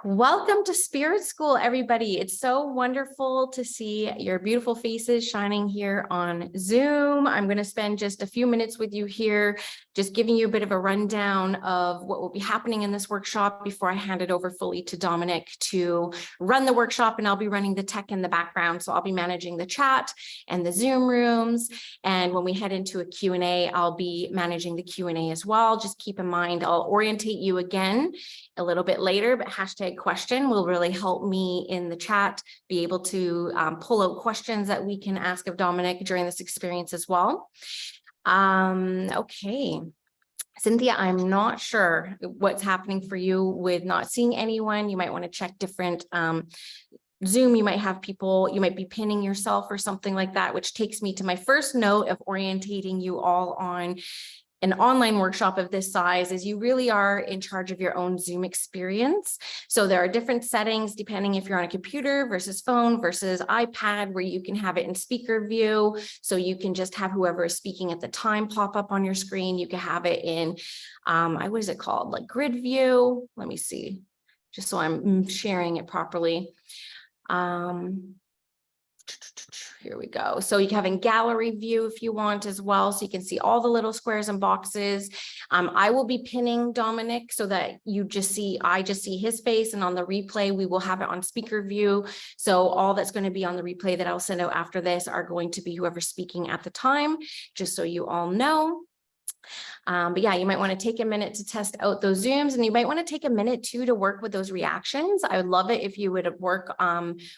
Welcome to Spirit School, everybody. It's so wonderful to see your beautiful faces shining here on Zoom. I'm going to spend just a few minutes with you here, just giving you a bit of a rundown of what will be happening in this workshop before I hand it over fully to Dominic to run the workshop, and I'll be running the tech in the background. So I'll be managing the chat and the Zoom rooms. And when we head into a Q&A, I'll be managing the Q&A as well. Just keep in mind, I'll orientate you again a little bit later, but hashtag question will really help me in the chat be able to pull out questions that we can ask of Dominic during this experience as well. Okay. Cynthia, I'm not sure what's happening for you with not seeing anyone. You might want to check different Zoom. You might have people, you might be pinning yourself or something like that, which takes me to my first note of orientating you all on an online workshop of this size is you really are in charge of your own Zoom experience. So there are different settings depending if you're on a computer versus phone versus iPad, where you can have it in speaker view. So you can just have whoever is speaking at the time pop up on your screen. You can have it in, what is it called? Like grid view. Let me see, just so I'm sharing it properly. Here we go. So you can have in gallery view if you want as well. So you can see all the little squares and boxes. I will be pinning Dominic so that I just see his face, and on the replay, we will have it on speaker view. So all that's going to be on the replay that I'll send out after this are going to be whoever's speaking at the time, just so you all know. But yeah, you might want to take a minute to test out those Zooms, and you might want to take a minute too to work with those reactions. I would love it if you would work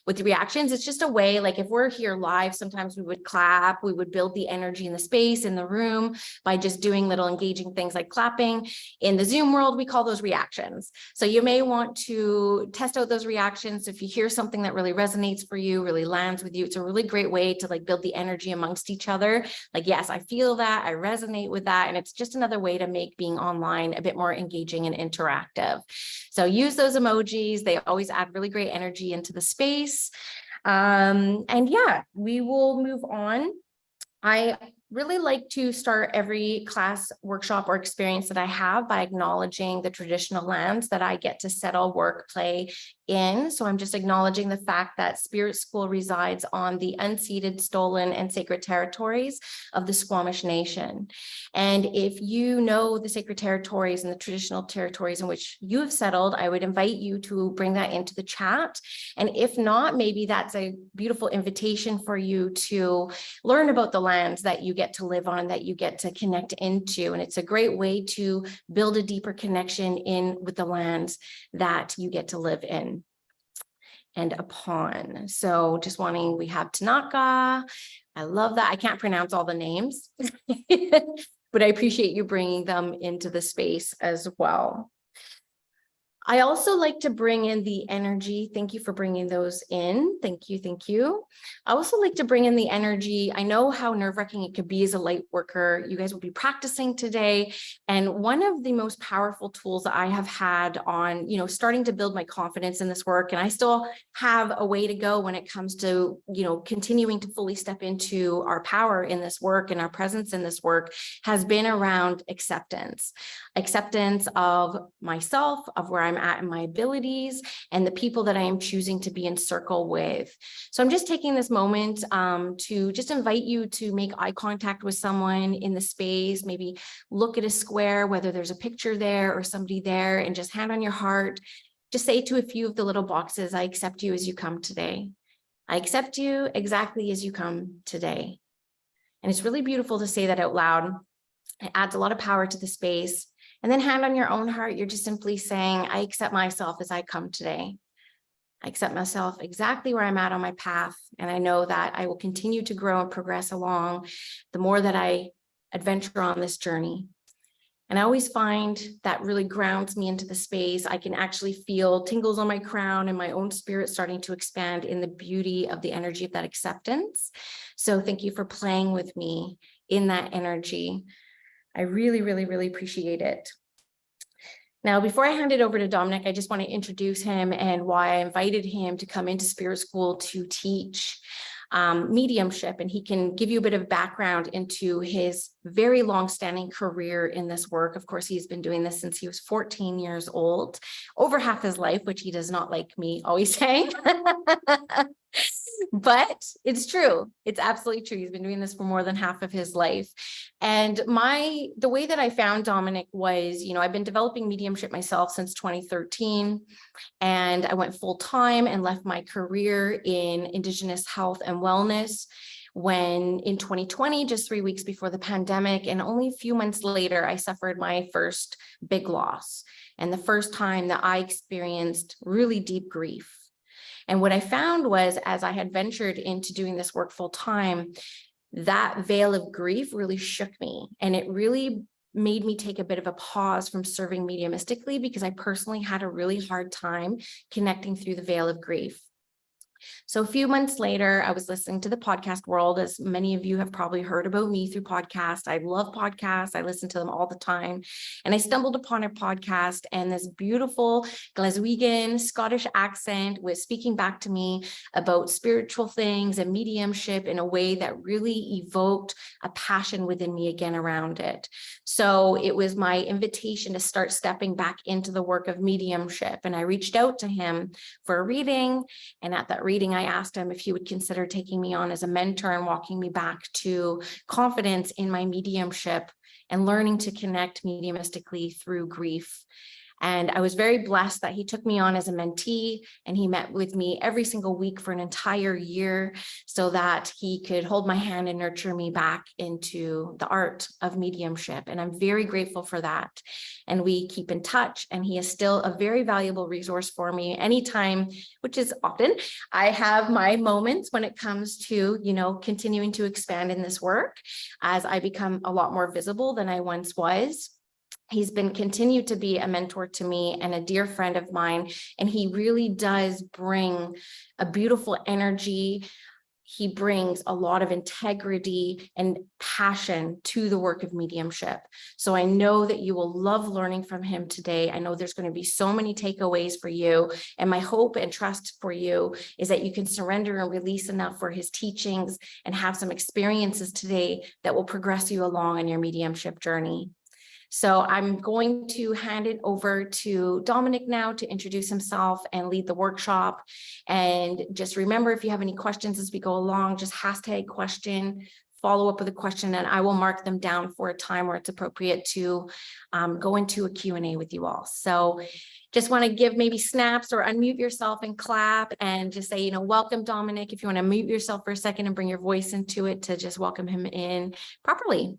with the reactions. It's just a way, like if we're here live, sometimes we would clap, we would build the energy in the space, in the room by just doing little engaging things like clapping. In the Zoom world, we call those reactions. So you may want to test out those reactions. If you hear something that really resonates for you, really lands with you, it's a really great way to like build the energy amongst each other. Like, yes, I feel that, I resonate with that. And it's just another way to make being online a bit more engaging and interactive. So use those emojis. They always add really great energy into the space. And yeah, we will move on. I really like to start every class, workshop, or experience that I have by acknowledging the traditional lands that I get to settle, work, play in. So I'm just acknowledging the fact that Spirit School resides on the unceded, stolen, and sacred territories of the Squamish Nation. And if you know the sacred territories and the traditional territories in which you have settled, I would invite you to bring that into the chat. And if not, maybe that's a beautiful invitation for you to learn about the lands that you get to live on, that you get to connect into. And it's a great way to build a deeper connection in with the lands that you get to live in and upon. So just wanting, we have Tanaka. I love that. I can't pronounce all the names, but I appreciate you bringing them into the space as well. I also like to bring in the energy. Thank you for bringing those in. Thank you. Thank you. I also like to bring in the energy. I know how nerve-wracking it could be as a light worker. You guys will be practicing today. And one of the most powerful tools that I have had on, starting to build my confidence in this work, and I still have a way to go when it comes to, continuing to fully step into our power in this work and our presence in this work, has been around acceptance. Acceptance of myself, of where I'm at in my abilities, and the people that I am choosing to be in circle with. So I'm just taking this moment to just invite you to make eye contact with someone in the space, maybe look at a square, whether there's a picture there or somebody there, and just hand on your heart, just say to a few of the little boxes, I accept you as you come today. I accept you exactly as you come today. And it's really beautiful to say that out loud. It adds a lot of power to the space. And then hand on your own heart, you're just simply saying, I accept myself as I come today. I accept myself exactly where I'm at on my path. And I know that I will continue to grow and progress along the more that I adventure on this journey. And I always find that really grounds me into the space. I can actually feel tingles on my crown and my own spirit starting to expand in the beauty of the energy of that acceptance. So thank you for playing with me in that energy. I really, really, really appreciate it. Now, before I hand it over to Dominic, I just want to introduce him and why I invited him to come into Spirit School to teach. mediumship, and he can give you a bit of background into his very long-standing career in this work. Of course, he's been doing this since he was 14 years old, over half his life, which he does not like me always saying. But it's true. It's absolutely true. He's been doing this for more than half of his life. And the way that I found Dominic was, I've been developing mediumship myself since 2013, and I went full time and left my career in Indigenous health and wellness when in 2020, just 3 weeks before the pandemic, and only a few months later, I suffered my first big loss, and the first time that I experienced really deep grief. And what I found was, as I had ventured into doing this work full time, that veil of grief really shook me. And it really made me take a bit of a pause from serving mediumistically, because I personally had a really hard time connecting through the veil of grief. So a few months later, I was listening to the podcast world, as many of you have probably heard about me through podcasts. I love podcasts. I listen to them all the time. And I stumbled upon a podcast, and this beautiful Glaswegian Scottish accent was speaking back to me about spiritual things and mediumship in a way that really evoked a passion within me again around it. So it was my invitation to start stepping back into the work of mediumship. And I reached out to him for a reading. And at that reading, I asked him if he would consider taking me on as a mentor and walking me back to confidence in my mediumship and learning to connect mediumistically through grief. And I was very blessed that he took me on as a mentee, and he met with me every single week for an entire year so that he could hold my hand and nurture me back into the art of mediumship. And I'm very grateful for that. And we keep in touch, and he is still a very valuable resource for me anytime, which is often, I have my moments when it comes to, continuing to expand in this work as I become a lot more visible than I once was. He's been continued to be a mentor to me and a dear friend of mine. And he really does bring a beautiful energy. He brings a lot of integrity and passion to the work of mediumship. So I know that you will love learning from him today. I know there's going to be so many takeaways for you. And my hope and trust for you is that you can surrender and release enough for his teachings and have some experiences today that will progress you along on your mediumship journey. So I'm going to hand it over to Dominic now to introduce himself and lead the workshop. And just remember, if you have any questions as we go along, just hashtag question, follow up with a question, and I will mark them down for a time where it's appropriate to go into a Q&A with you all. So just want to give maybe snaps or unmute yourself and clap and just say, welcome, Dominic. If you want to mute yourself for a second and bring your voice into it to just welcome him in properly.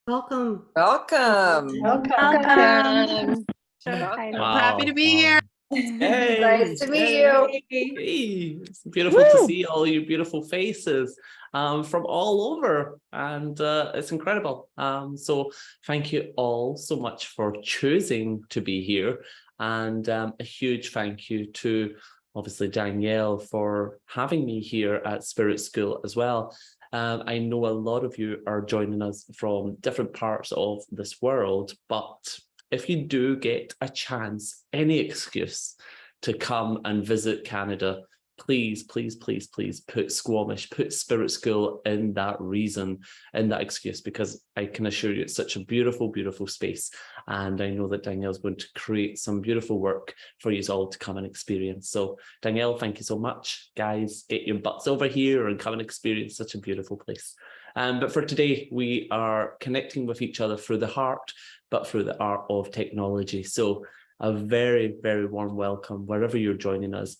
Welcome. Welcome. Welcome. Wow. Happy to be here. Hey, Nice to meet you. Hey. It's beautiful to see all your beautiful faces from all over, and it's incredible. So thank you all so much for choosing to be here, and a huge thank you to obviously Danielle for having me here at Spirit School as well. I know a lot of you are joining us from different parts of this world, but if you do get a chance, any excuse to come and visit Canada, please, please, please, please put Squamish, put Spirit School in that reason, in that excuse, because I can assure you it's such a beautiful, beautiful space. And I know that Danielle's going to create some beautiful work for you all to come and experience. So Danielle, thank you so much. Guys, get your butts over here and come and experience such a beautiful place. But for today, we are connecting with each other through the heart, but through the art of technology. So a very, very warm welcome wherever you're joining us.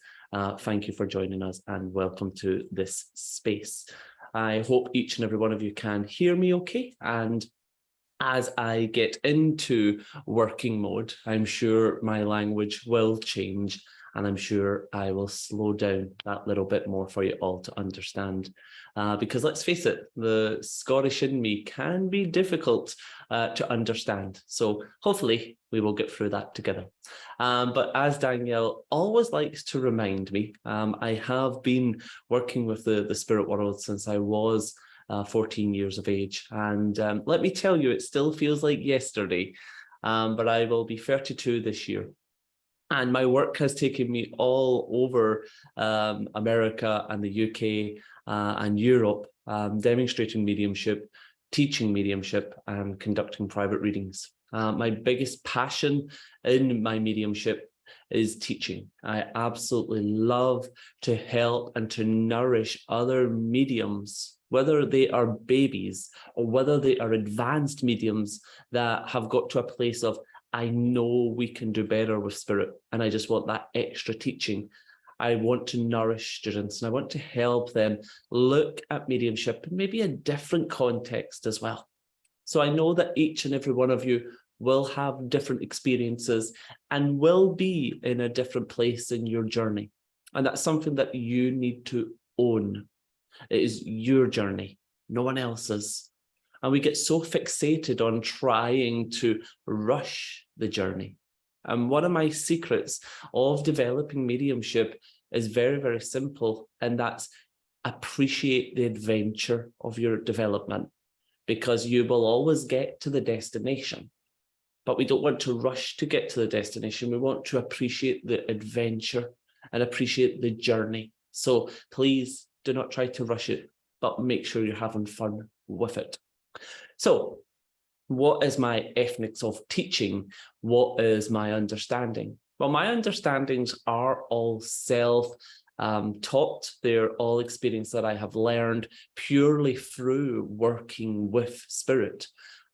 Thank you for joining us and welcome to this space. I hope each and every one of you can hear me okay. And as I get into working mode, I'm sure my language will change, and I'm sure I will slow down that little bit more for you all to understand. Because let's face it, the Scottish in me can be difficult to understand. So hopefully we will get through that together. But as Danielle always likes to remind me, I have been working with the spirit world since I was 14 years of age. And let me tell you, it still feels like yesterday, but I will be 32 this year. And my work has taken me all over America and the UK and Europe, demonstrating mediumship, teaching mediumship, and conducting private readings. My biggest passion in my mediumship is teaching. I absolutely love to help and to nourish other mediums, whether they are babies or whether they are advanced mediums that have got to a place of, I know we can do better with spirit, and I just want that extra teaching. I want to nourish students and I want to help them look at mediumship in maybe a different context as well. So I know that each and every one of you will have different experiences and will be in a different place in your journey. And that's something that you need to own. It is your journey, no one else's. And we get so fixated on trying to rush the journey. And one of my secrets of developing mediumship is very, very simple. And that's appreciate the adventure of your development, because you will always get to the destination. But we don't want to rush to get to the destination. We want to appreciate the adventure and appreciate the journey. So please do not try to rush it, but make sure you're having fun with it. So what is my ethics of teaching? What is my understanding? Well, my understandings are all self-taught. They're all experience that I have learned purely through working with spirit.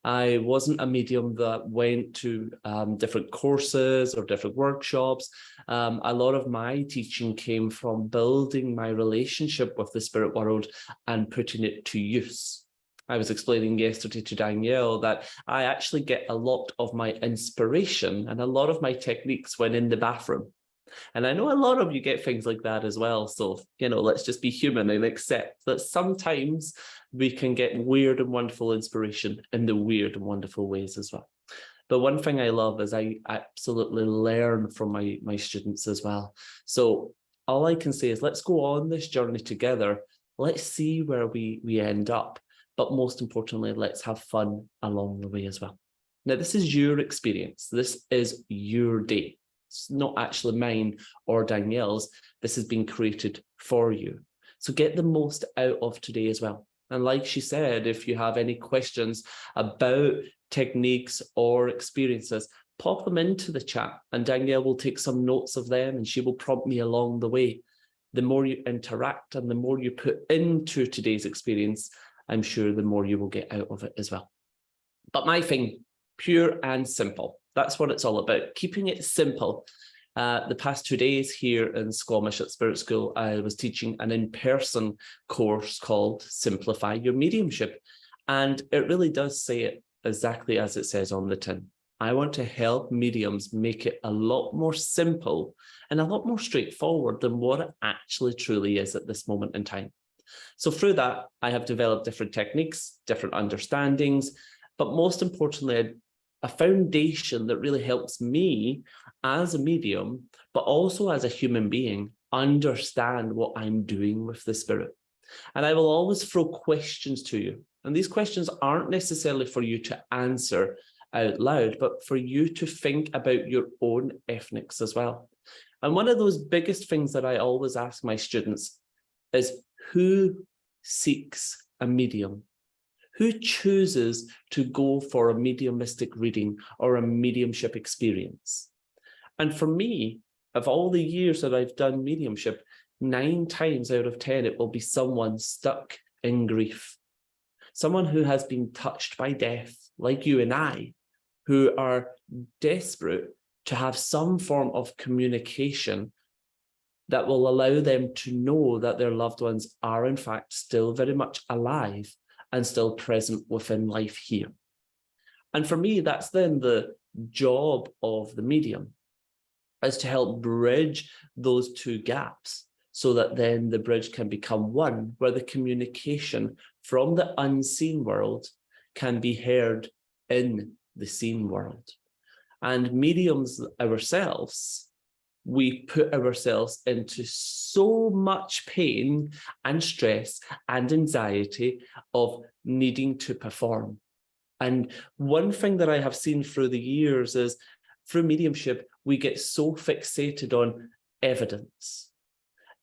I wasn't a medium that went to different courses or different workshops. A lot of my teaching came from building my relationship with the spirit world and putting it to use. I was explaining yesterday to Danielle that I actually get a lot of my inspiration and a lot of my techniques when in the bathroom. And I know a lot of you get things like that as well. So, let's just be human and accept that sometimes we can get weird and wonderful inspiration in the weird and wonderful ways as well. But one thing I love is I absolutely learn from my students as well. So all I can say is let's go on this journey together. Let's see where we end up. But most importantly, let's have fun along the way as well. Now, this is your experience. This is your day. It's not actually mine or Danielle's. This has been created for you. So get the most out of today as well. And like she said, if you have any questions about techniques or experiences, pop them into the chat and Danielle will take some notes of them and she will prompt me along the way. The more you interact and the more you put into today's experience, I'm sure the more you will get out of it as well. But my thing, pure and simple. That's what it's all about, keeping it simple. The past 2 days here in Squamish at Spirit School, I was teaching an in-person course called Simplify Your Mediumship. And it really does say it exactly as it says on the tin. I want to help mediums make it a lot more simple and a lot more straightforward than what it actually truly is at this moment in time. So through that, I have developed different techniques, different understandings, but most importantly, a foundation that really helps me as a medium, but also as a human being, understand what I'm doing with the spirit. And I will always throw questions to you. And these questions aren't necessarily for you to answer out loud, but for you to think about your own ethics as well. And one of those biggest things that I always ask my students is, who seeks a medium? Who chooses to go for a mediumistic reading or a mediumship experience? And for me, of all the years that I've done mediumship, 9 times out of 10, it will be someone stuck in grief. Someone who has been touched by death, like you and I, who are desperate to have some form of communication that will allow them to know that their loved ones are in fact still very much alive and still present within life here. And for me, that's then the job of the medium, is to help bridge those 2 gaps so that then the bridge can become one where the communication from the unseen world can be heard in the seen world. And mediums ourselves, we put ourselves into so much pain and stress and anxiety of needing to perform. And one thing that I have seen through the years is through mediumship, we get so fixated on evidence.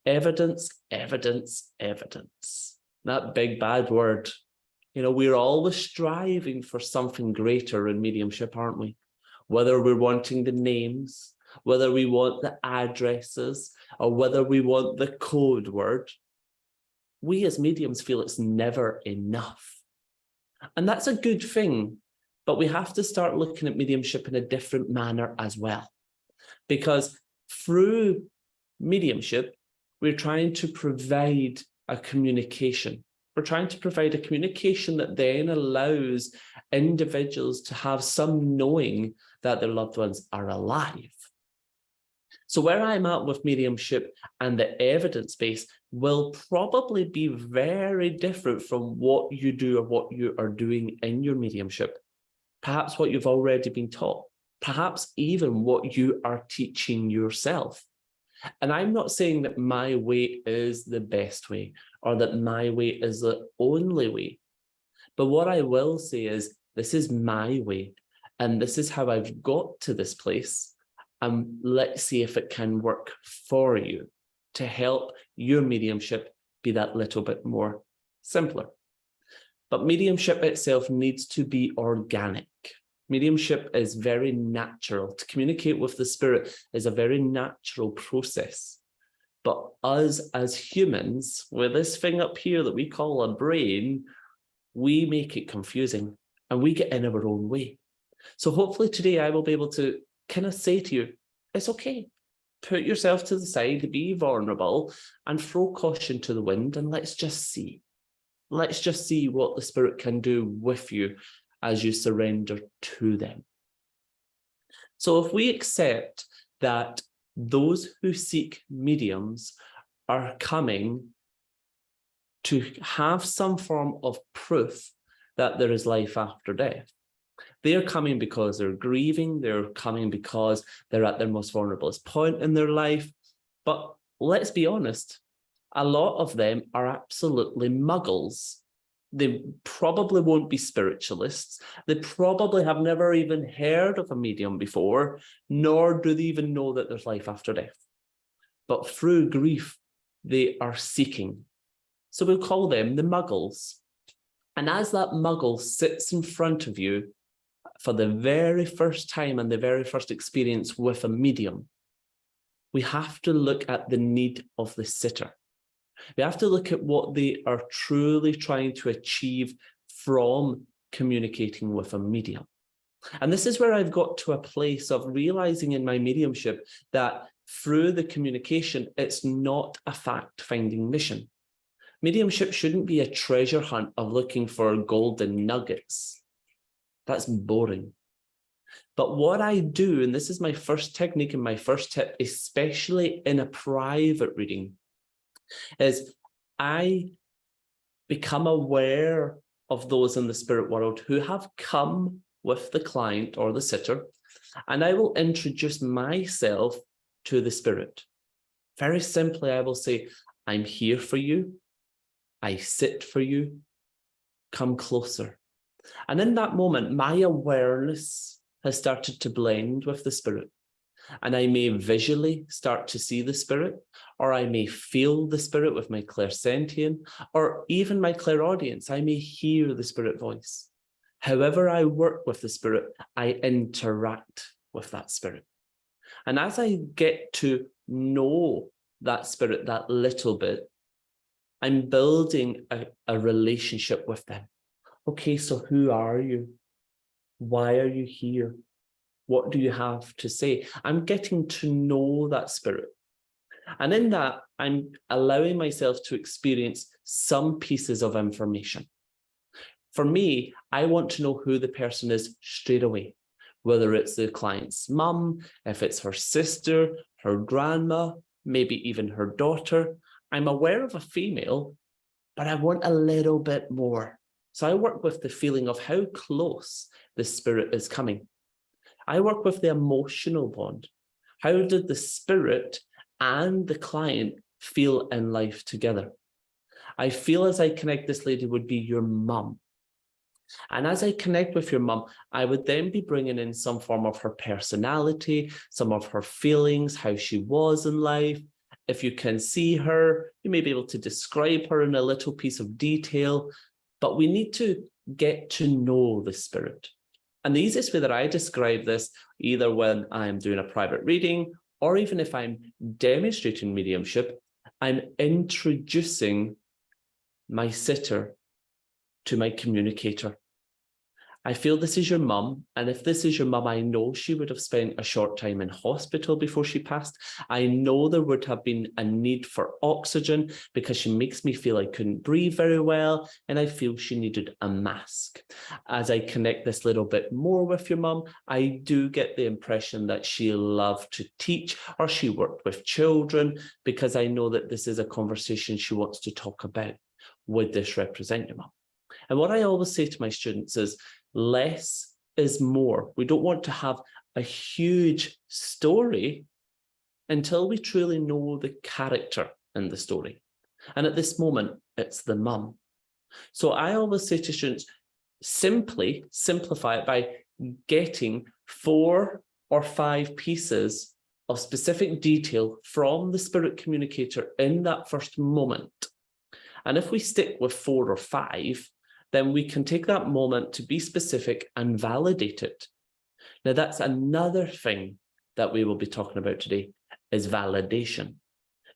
Evidence, evidence, evidence. That big bad word. You know, we're always striving for something greater in mediumship, aren't we? Whether we're wanting the names, whether we want the addresses, or whether we want the code word, we as mediums feel it's never enough. And that's a good thing, but we have to start looking at mediumship in a different manner as well. Because through mediumship, we're trying to provide a communication. We're trying to provide a communication that then allows individuals to have some knowing that their loved ones are alive. So where I'm at with mediumship and the evidence base will probably be very different from what you do or what you are doing in your mediumship. Perhaps what you've already been taught, perhaps even what you are teaching yourself. And I'm not saying that my way is the best way or that my way is the only way. But what I will say is this is my way and this is how I've got to this place. And let's see if it can work for you to help your mediumship be that little bit more simpler. But mediumship itself needs to be organic. Mediumship is very natural. To communicate with the spirit is a very natural process. But us as humans, with this thing up here that we call a brain, we make it confusing and we get in our own way. So hopefully today I will be able to kind of say to you, it's okay. Put yourself to the side, be vulnerable and throw caution to the wind and let's just see. Let's just see what the spirit can do with you as you surrender to them. So if we accept that those who seek mediums are coming to have some form of proof that there is life after death, they're coming because they're grieving, they're coming because they're at their most vulnerable point in their life. But let's be honest, a lot of them are absolutely muggles. They probably won't be spiritualists. They probably have never even heard of a medium before, nor do they even know that there's life after death. But through grief, they are seeking. So we'll call them the muggles. And as that muggle sits in front of you for the very first time and the very first experience with a medium, we have to look at the need of the sitter. We have to look at what they are truly trying to achieve from communicating with a medium. And this is where I've got to a place of realizing in my mediumship that through the communication, it's not a fact-finding mission. Mediumship shouldn't be a treasure hunt of looking for golden nuggets. That's boring. But what I do, and this is my first technique and my first tip, especially in a private reading, is I become aware of those in the spirit world who have come with the client or the sitter, and I will introduce myself to the spirit. Very simply, I will say, I'm here for you. I sit for you. Come closer. And in that moment, my awareness has started to blend with the spirit. And I may visually start to see the spirit, or I may feel the spirit with my clairsentient, or even my clairaudience. I may hear the spirit voice. However I work with the spirit, I interact with that spirit. And as I get to know that spirit that little bit, I'm building a relationship with them. Okay, so who are you? Why are you here? What do you have to say? I'm getting to know that spirit. And in that, I'm allowing myself to experience some pieces of information. For me, I want to know who the person is straight away, whether it's the client's mum, if it's her sister, her grandma, maybe even her daughter. I'm aware of a female, but I want a little bit more. So I work with the feeling of how close the spirit is coming. I work with the emotional bond. How did the spirit and the client feel in life together? I feel as I connect, this lady would be your mum. And as I connect with your mum, I would then be bringing in some form of her personality, some of her feelings, how she was in life. If you can see her, you may be able to describe her in a little piece of detail, but we need to get to know the spirit. And the easiest way that I describe this, either when I'm doing a private reading or even if I'm demonstrating mediumship, I'm introducing my sitter to my communicator. I feel this is your mum, and if this is your mum, I know she would have spent a short time in hospital before she passed. I know there would have been a need for oxygen because she makes me feel I couldn't breathe very well, and I feel she needed a mask. As I connect this little bit more with your mum, I do get the impression that she loved to teach or she worked with children, because I know that this is a conversation she wants to talk about. Would this represent your mum? And what I always say to my students is, less is more. We don't want to have a huge story until we truly know the character in the story. And at this moment, it's the mum. So I always say to students, simply simplify it by getting 4 or 5 pieces of specific detail from the spirit communicator in that first moment. And if we stick with 4 or 5, then we can take that moment to be specific and validate it. Now, that's another thing that we will be talking about today, is validation.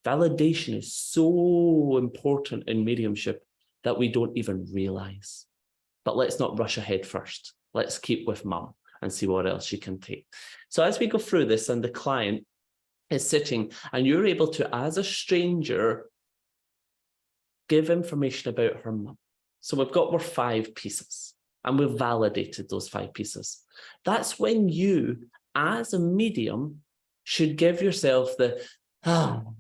Validation is so important in mediumship that we don't even realize. But let's not rush ahead first. Let's keep with mum and see what else she can take. So as we go through this and the client is sitting and you're able to, as a stranger, give information about her mum. So we've got our 5 pieces and we've validated those 5 pieces. That's when you, as a medium, should give yourself the, now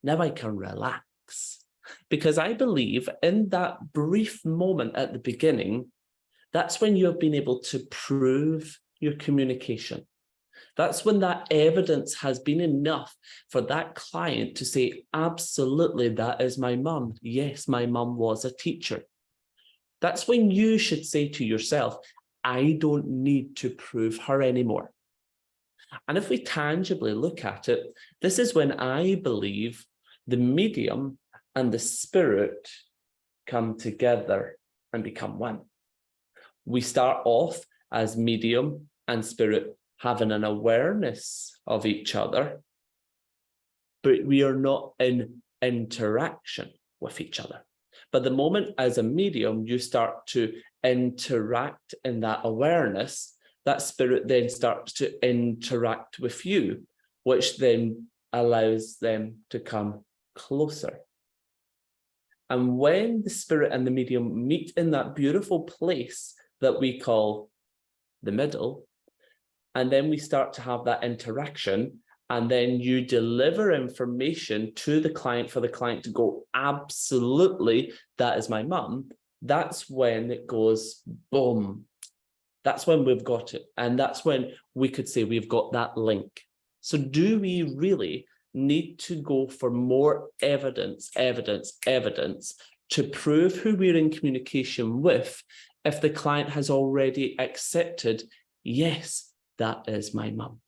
I can relax. Because I believe in that brief moment at the beginning, that's when you have been able to prove your communication. That's when that evidence has been enough for that client to say, absolutely, that is my mum. Yes, my mum was a teacher. That's when you should say to yourself, I don't need to prove her anymore. And if we tangibly look at it, this is when I believe the medium and the spirit come together and become one. We start off as medium and spirit having an awareness of each other, but we are not in interaction with each other. But the moment as a medium, you start to interact in that awareness, that spirit then starts to interact with you, which then allows them to come closer. And when the spirit and the medium meet in that beautiful place that we call the middle, and then we start to have that interaction, and then you deliver information to the client for the client to go, absolutely, that is my mum. That's when it goes, boom. That's when we've got it. And that's when we could say we've got that link. So do we really need to go for more evidence to prove who we're in communication with if the client has already accepted, yes, that is my mum?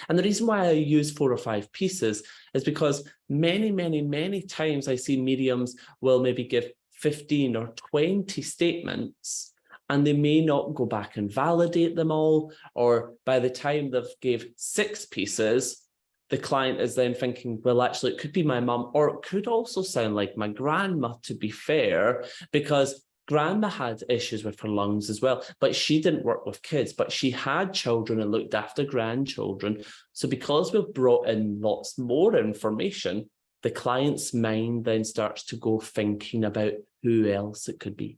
And the reason why I use 4 or 5 pieces is because many times I see mediums will maybe give 15 or 20 statements and they may not go back and validate them all, or by the time they've gave 6 pieces, the client is then thinking, well, actually, it could be my mum, or it could also sound like my grandma, to be fair, because grandma had issues with her lungs as well, but she didn't work with kids, but she had children and looked after grandchildren. So because we've brought in lots more information, the client's mind then starts to go thinking about who else it could be.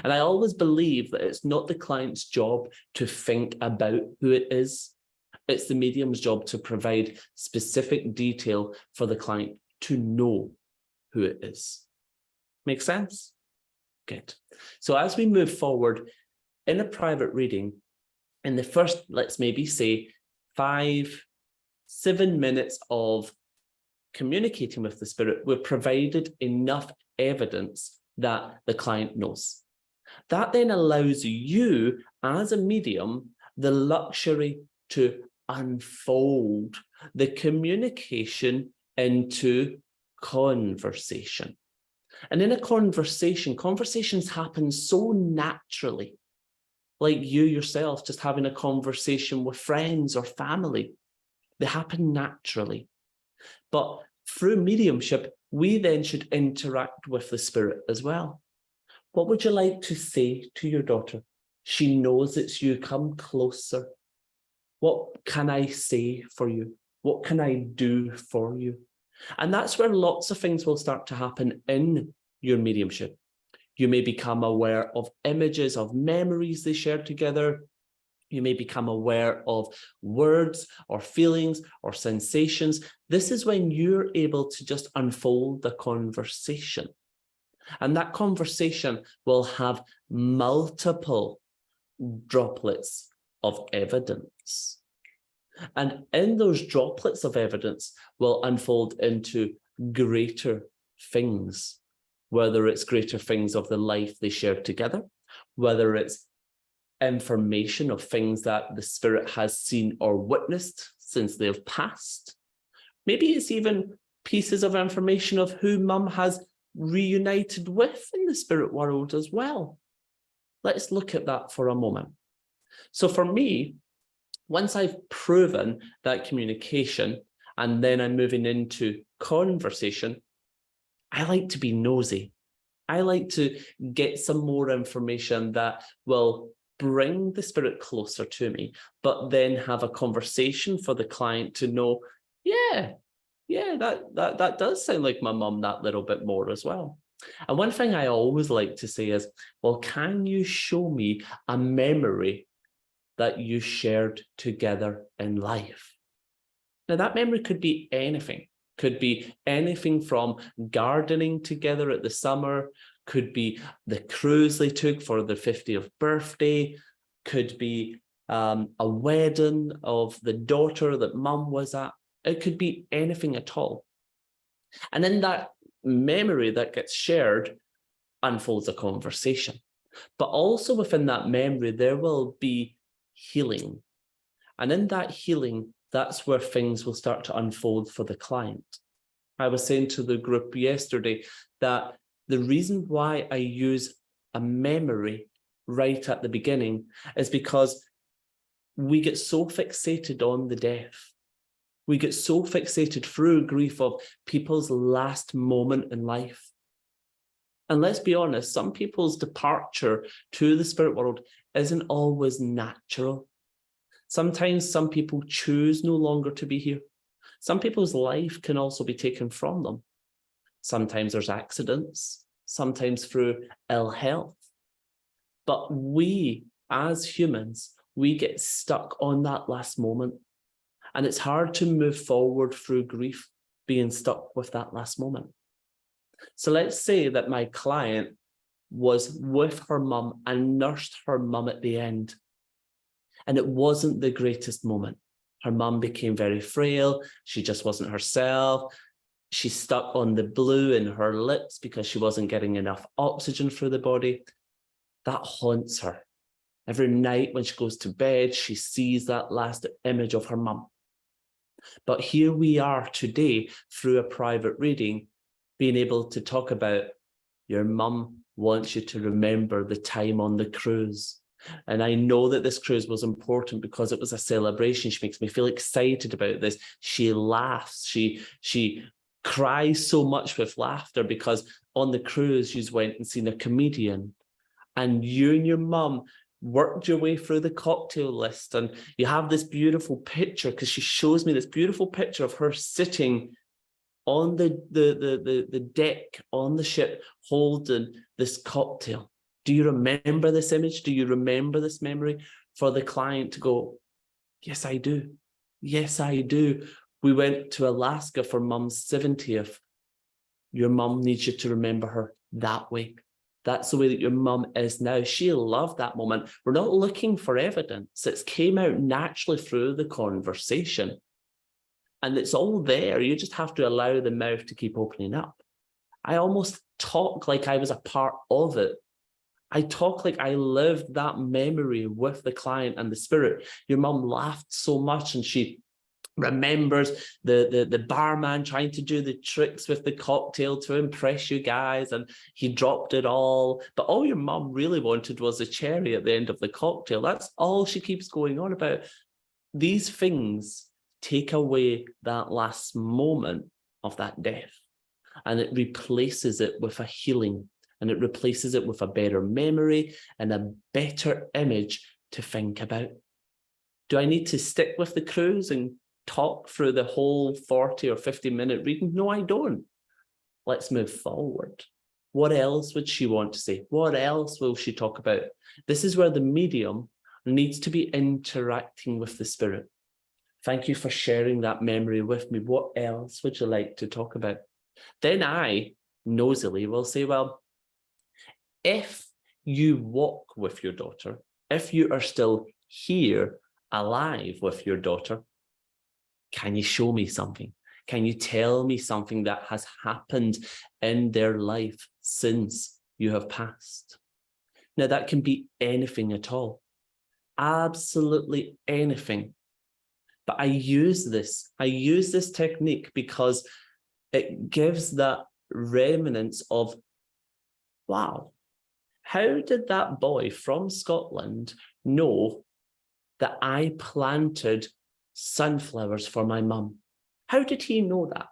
And I always believe that it's not the client's job to think about who it is. It's the medium's job to provide specific detail for the client to know who it is. Make sense? Good. So as we move forward in a private reading, in the first, let's maybe say 5-7 minutes of communicating with the spirit, we've provided enough evidence that the client knows. That then allows you as a medium the luxury to unfold the communication into conversation. And in a conversation, conversations happen so naturally, like you yourself just having a conversation with friends or family. They happen naturally. But through mediumship, we then should interact with the spirit as well. What would you like to say to your daughter? She knows it's you. Come closer. What can I say for you? What can I do for you? And that's where lots of things will start to happen in your mediumship. You may become aware of images, of memories they shared together. You may become aware of words or feelings or sensations. This is when you're able to just unfold the conversation. And that conversation will have multiple droplets of evidence. And in those droplets of evidence will unfold into greater things, whether it's greater things of the life they shared together, whether it's information of things that the spirit has seen or witnessed since they've passed. Maybe it's even pieces of information of who mum has reunited with in the spirit world as well. Let's look at that for a moment. So for me, once I've proven that communication and then I'm moving into conversation, I like to be nosy. I like to get some more information that will bring the spirit closer to me, but then have a conversation for the client to know, yeah, that does sound like my mum that little bit more as well. And one thing I always like to say is, well, can you show me a memory that you shared together in life? Now, that memory could be anything. Could be anything from gardening together at the summer, could be the cruise they took for their 50th birthday, could be a wedding of the daughter that mum was at. It could be anything at all. And in that memory that gets shared unfolds a conversation. But also within that memory, there will be healing. And in that healing, that's where things will start to unfold for the client. I was saying to the group yesterday that the reason why I use a memory right at the beginning is because we get so fixated on the death. We get so fixated through grief of people's last moment in life. And let's be honest, some people's departure to the spirit world isn't always natural. Sometimes some people choose no longer to be here. Some people's life can also be taken from them. Sometimes there's accidents, sometimes through ill health. But we, as humans, we get stuck on that last moment. And it's hard to move forward through grief, being stuck with that last moment. So let's say that my client was with her mum and nursed her mum at the end. And it wasn't the greatest moment. Her mum became very frail. She just wasn't herself. She stuck on the blue in her lips because she wasn't getting enough oxygen through the body. That haunts her. Every night when she goes to bed, she sees that last image of her mum. But here we are today through a private reading, being able to talk about your mum wants you to remember the time on the cruise. And I know that this cruise was important because it was a celebration. She makes me feel excited about this. She laughs. She cries so much with laughter because on the cruise, you went and seen a comedian. And you and your mum worked your way through the cocktail list. And you have this beautiful picture because she shows me this beautiful picture of her sitting on the deck on the ship holding this cocktail. Do you remember this image? Do you remember this memory? For the client to go, yes, I do. Yes, I do. We went to Alaska for mum's 70th. Your mum needs you to remember her that way. That's the way that your mum is now. She loved that moment. We're not looking for evidence. It came out naturally through the conversation. And it's all there. You just have to allow the mouth to keep opening up. I almost talk like I was a part of it. I talk like I lived that memory with the client and the spirit. Your mum laughed so much, and she remembers the barman trying to do the tricks with the cocktail to impress you guys, and he dropped it all. But all your mum really wanted was a cherry at the end of the cocktail. That's all she keeps going on about. These things take away that last moment of that death, and it replaces it with a healing, and it replaces it with a better memory and a better image to think about. Do I need to stick with the cruise and talk through the whole 40 or 50-minute reading? No, I don't. Let's move forward. What else would she want to say? What else will she talk about? This is where the medium needs to be interacting with the spirit. Thank you for sharing that memory with me. What else would you like to talk about? Then I, nosily, will say, well, if you walk with your daughter, if you are still here, alive with your daughter, can you show me something? Can you tell me something that has happened in their life since you have passed? Now, that can be anything at all. Absolutely anything. But I use this technique because it gives that remnants of, wow, how did that boy from Scotland know that I planted sunflowers for my mum? How did he know that?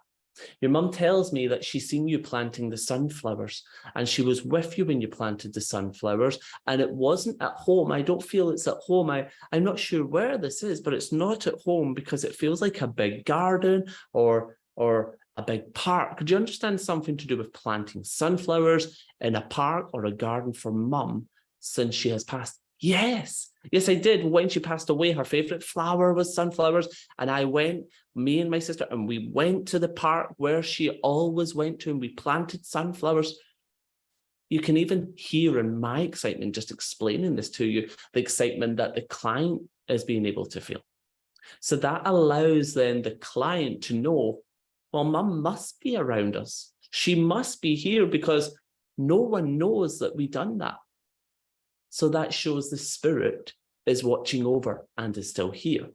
Your mum tells me that she's seen you planting the sunflowers, and she was with you when you planted the sunflowers, and it wasn't at home. I don't feel it's at home. I'm not sure where this is, but it's not at home because it feels like a big garden or a big park. Do you understand something to do with planting sunflowers in a park or a garden for mum since she has passed? Yes, I did. When she passed away, her favorite flower was sunflowers. And I went, me and my sister, and we went to the park where she always went to, and we planted sunflowers. You can even hear in my excitement, just explaining this to you, the excitement that the client is being able to feel. So that allows then the client to know, well, mum must be around us. She must be here because no one knows that we've done that. So that shows the spirit is watching over and is still here.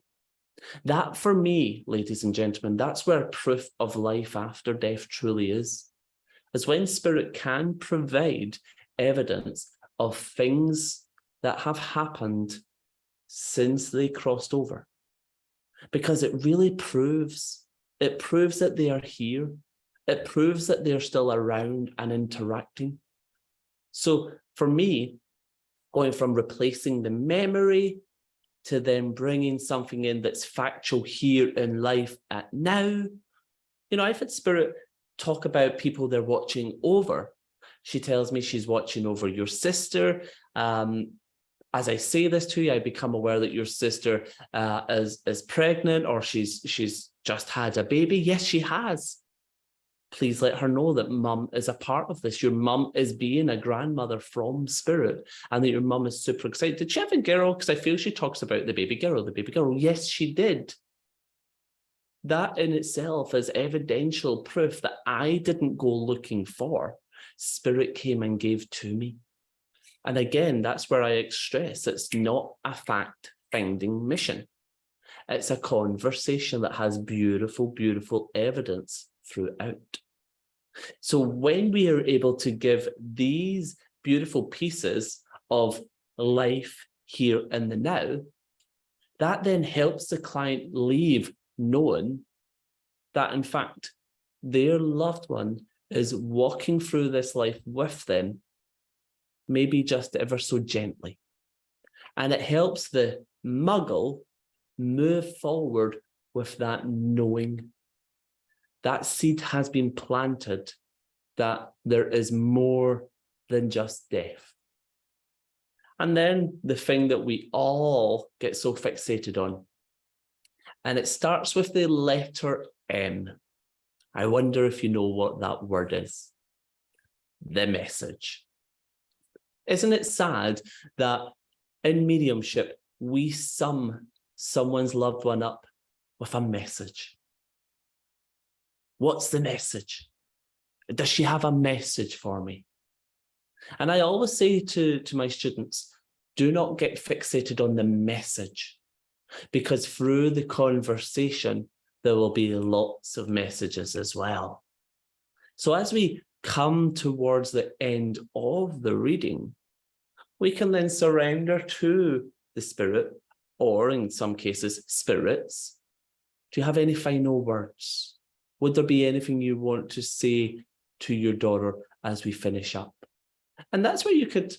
That, for me, ladies and gentlemen, that's where proof of life after death truly is when spirit can provide evidence of things that have happened since they crossed over. Because it really proves that they are here. It proves that they're still around and interacting. So for me, going from replacing the memory to then bringing something in that's factual here in life at now. You know, I've had spirit talk about people they're watching over. She tells me she's watching over your sister. As I say this to you, I become aware that your sister is pregnant, or she's just had a baby. Yes, she has. Please let her know that mum is a part of this. Your mum is being a grandmother from spirit, and that your mum is super excited. Did she have a girl? Because I feel she talks about the baby girl. Yes, she did. That in itself is evidential proof that I didn't go looking for. Spirit came and gave to me. And again, that's where I stress it's not a fact-finding mission. It's a conversation that has beautiful, beautiful evidence throughout. So when we are able to give these beautiful pieces of life here in the now, that then helps the client leave knowing that, in fact, their loved one is walking through this life with them, maybe just ever so gently. And it helps the muggle move forward with that knowing. That seed has been planted, that there is more than just death. And then the thing that we all get so fixated on, and it starts with the letter M. I wonder if you know what that word is. The message. Isn't it sad that in mediumship, we sum someone's loved one up with a message? What's the message? Does she have a message for me? And I always say to my students, do not get fixated on the message, because through the conversation, there will be lots of messages as well. So as we come towards the end of the reading, we can then surrender to the spirit, or in some cases, spirits. Do you have any final words? Would there be anything you want to say to your daughter as we finish up? And that's where you could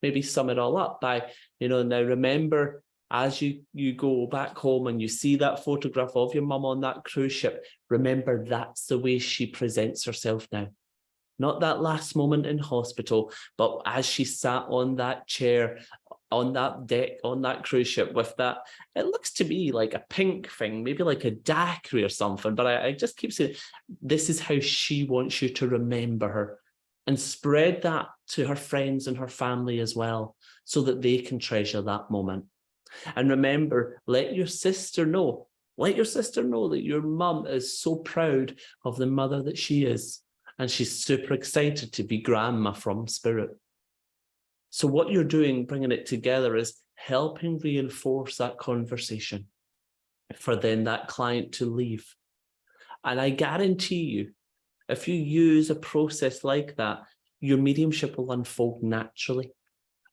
maybe sum it all up by, now remember, as you go back home and you see that photograph of your mum on that cruise ship, remember that's the way she presents herself now. Not that last moment in hospital, but as she sat on that chair, on that deck, on that cruise ship with that, it looks to me like a pink thing, maybe like a daiquiri or something, but I just keep saying, this is how she wants you to remember her, and spread that to her friends and her family as well, so that they can treasure that moment. And remember, let your sister know that your mum is so proud of the mother that she is. And she's super excited to be grandma from spirit. So what you're doing, bringing it together, is helping reinforce that conversation for then that client to leave. And I guarantee you, if you use a process like that, your mediumship will unfold naturally.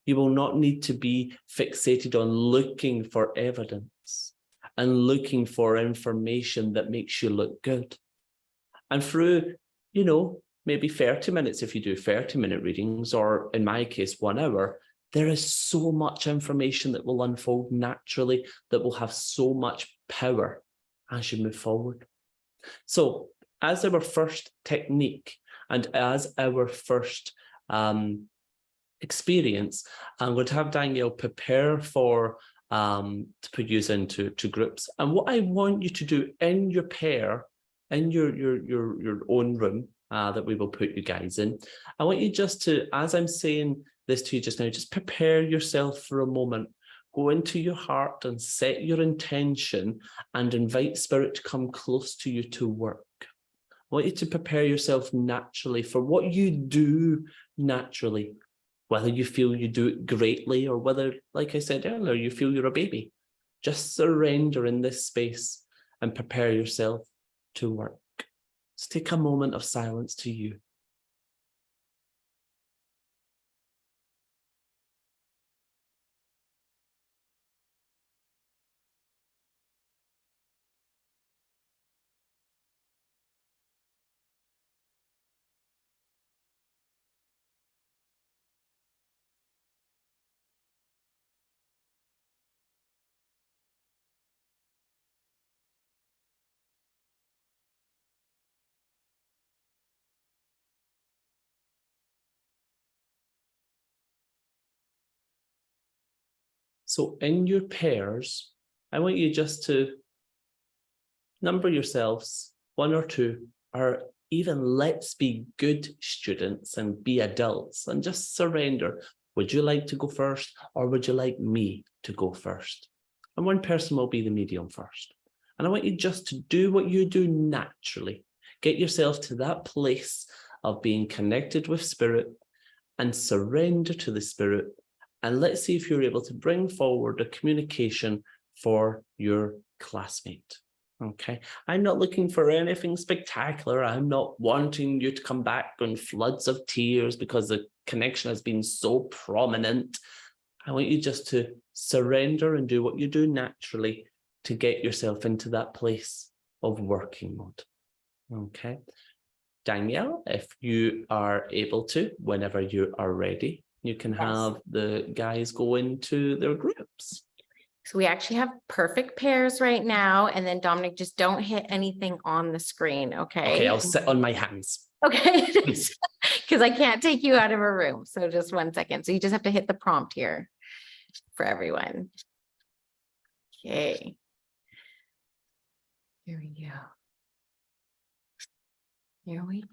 You will not need to be fixated on looking for evidence and looking for information that makes you look good. And through, maybe 30 minutes, if you do 30-minute readings, or in my case, 1 hour, there is so much information that will unfold naturally, that will have so much power as you move forward. So as our first technique and as our first experience, I'm going to have Danielle prepare for to put you into groups. And what I want you to do in your pair, in your own room that we will put you guys in, I want you just to, as I'm saying this to you just now, just prepare yourself for a moment. Go into your heart and set your intention and invite spirit to come close to you to work. I want you to prepare yourself naturally for what you do naturally, whether you feel you do it greatly or whether, like I said earlier, you feel you're a baby. Just surrender in this space and prepare yourself to work. Let's take a moment of silence to you. So in your pairs, I want you just to number yourselves 1 or 2, or even let's be good students and be adults and just surrender. Would you like to go first, or would you like me to go first? And one person will be the medium first. And I want you just to do what you do naturally. Get yourself to that place of being connected with spirit and surrender to the spirit. And let's see if you're able to bring forward a communication for your classmate. Okay, I'm not looking for anything spectacular. I'm not wanting you to come back in floods of tears because the connection has been so prominent. I want you just to surrender and do what you do naturally to get yourself into that place of working mode. Okay, Danielle, if you are able to, whenever you are ready, you can have the guys go into their groups. So we actually have perfect pairs right now. And then Dominic, just don't hit anything on the screen. Okay. Okay, I'll sit on my hands. Okay. Because I can't take you out of a room. So just 1 second. So you just have to hit the prompt here for everyone. Okay. Here we go. Here we go.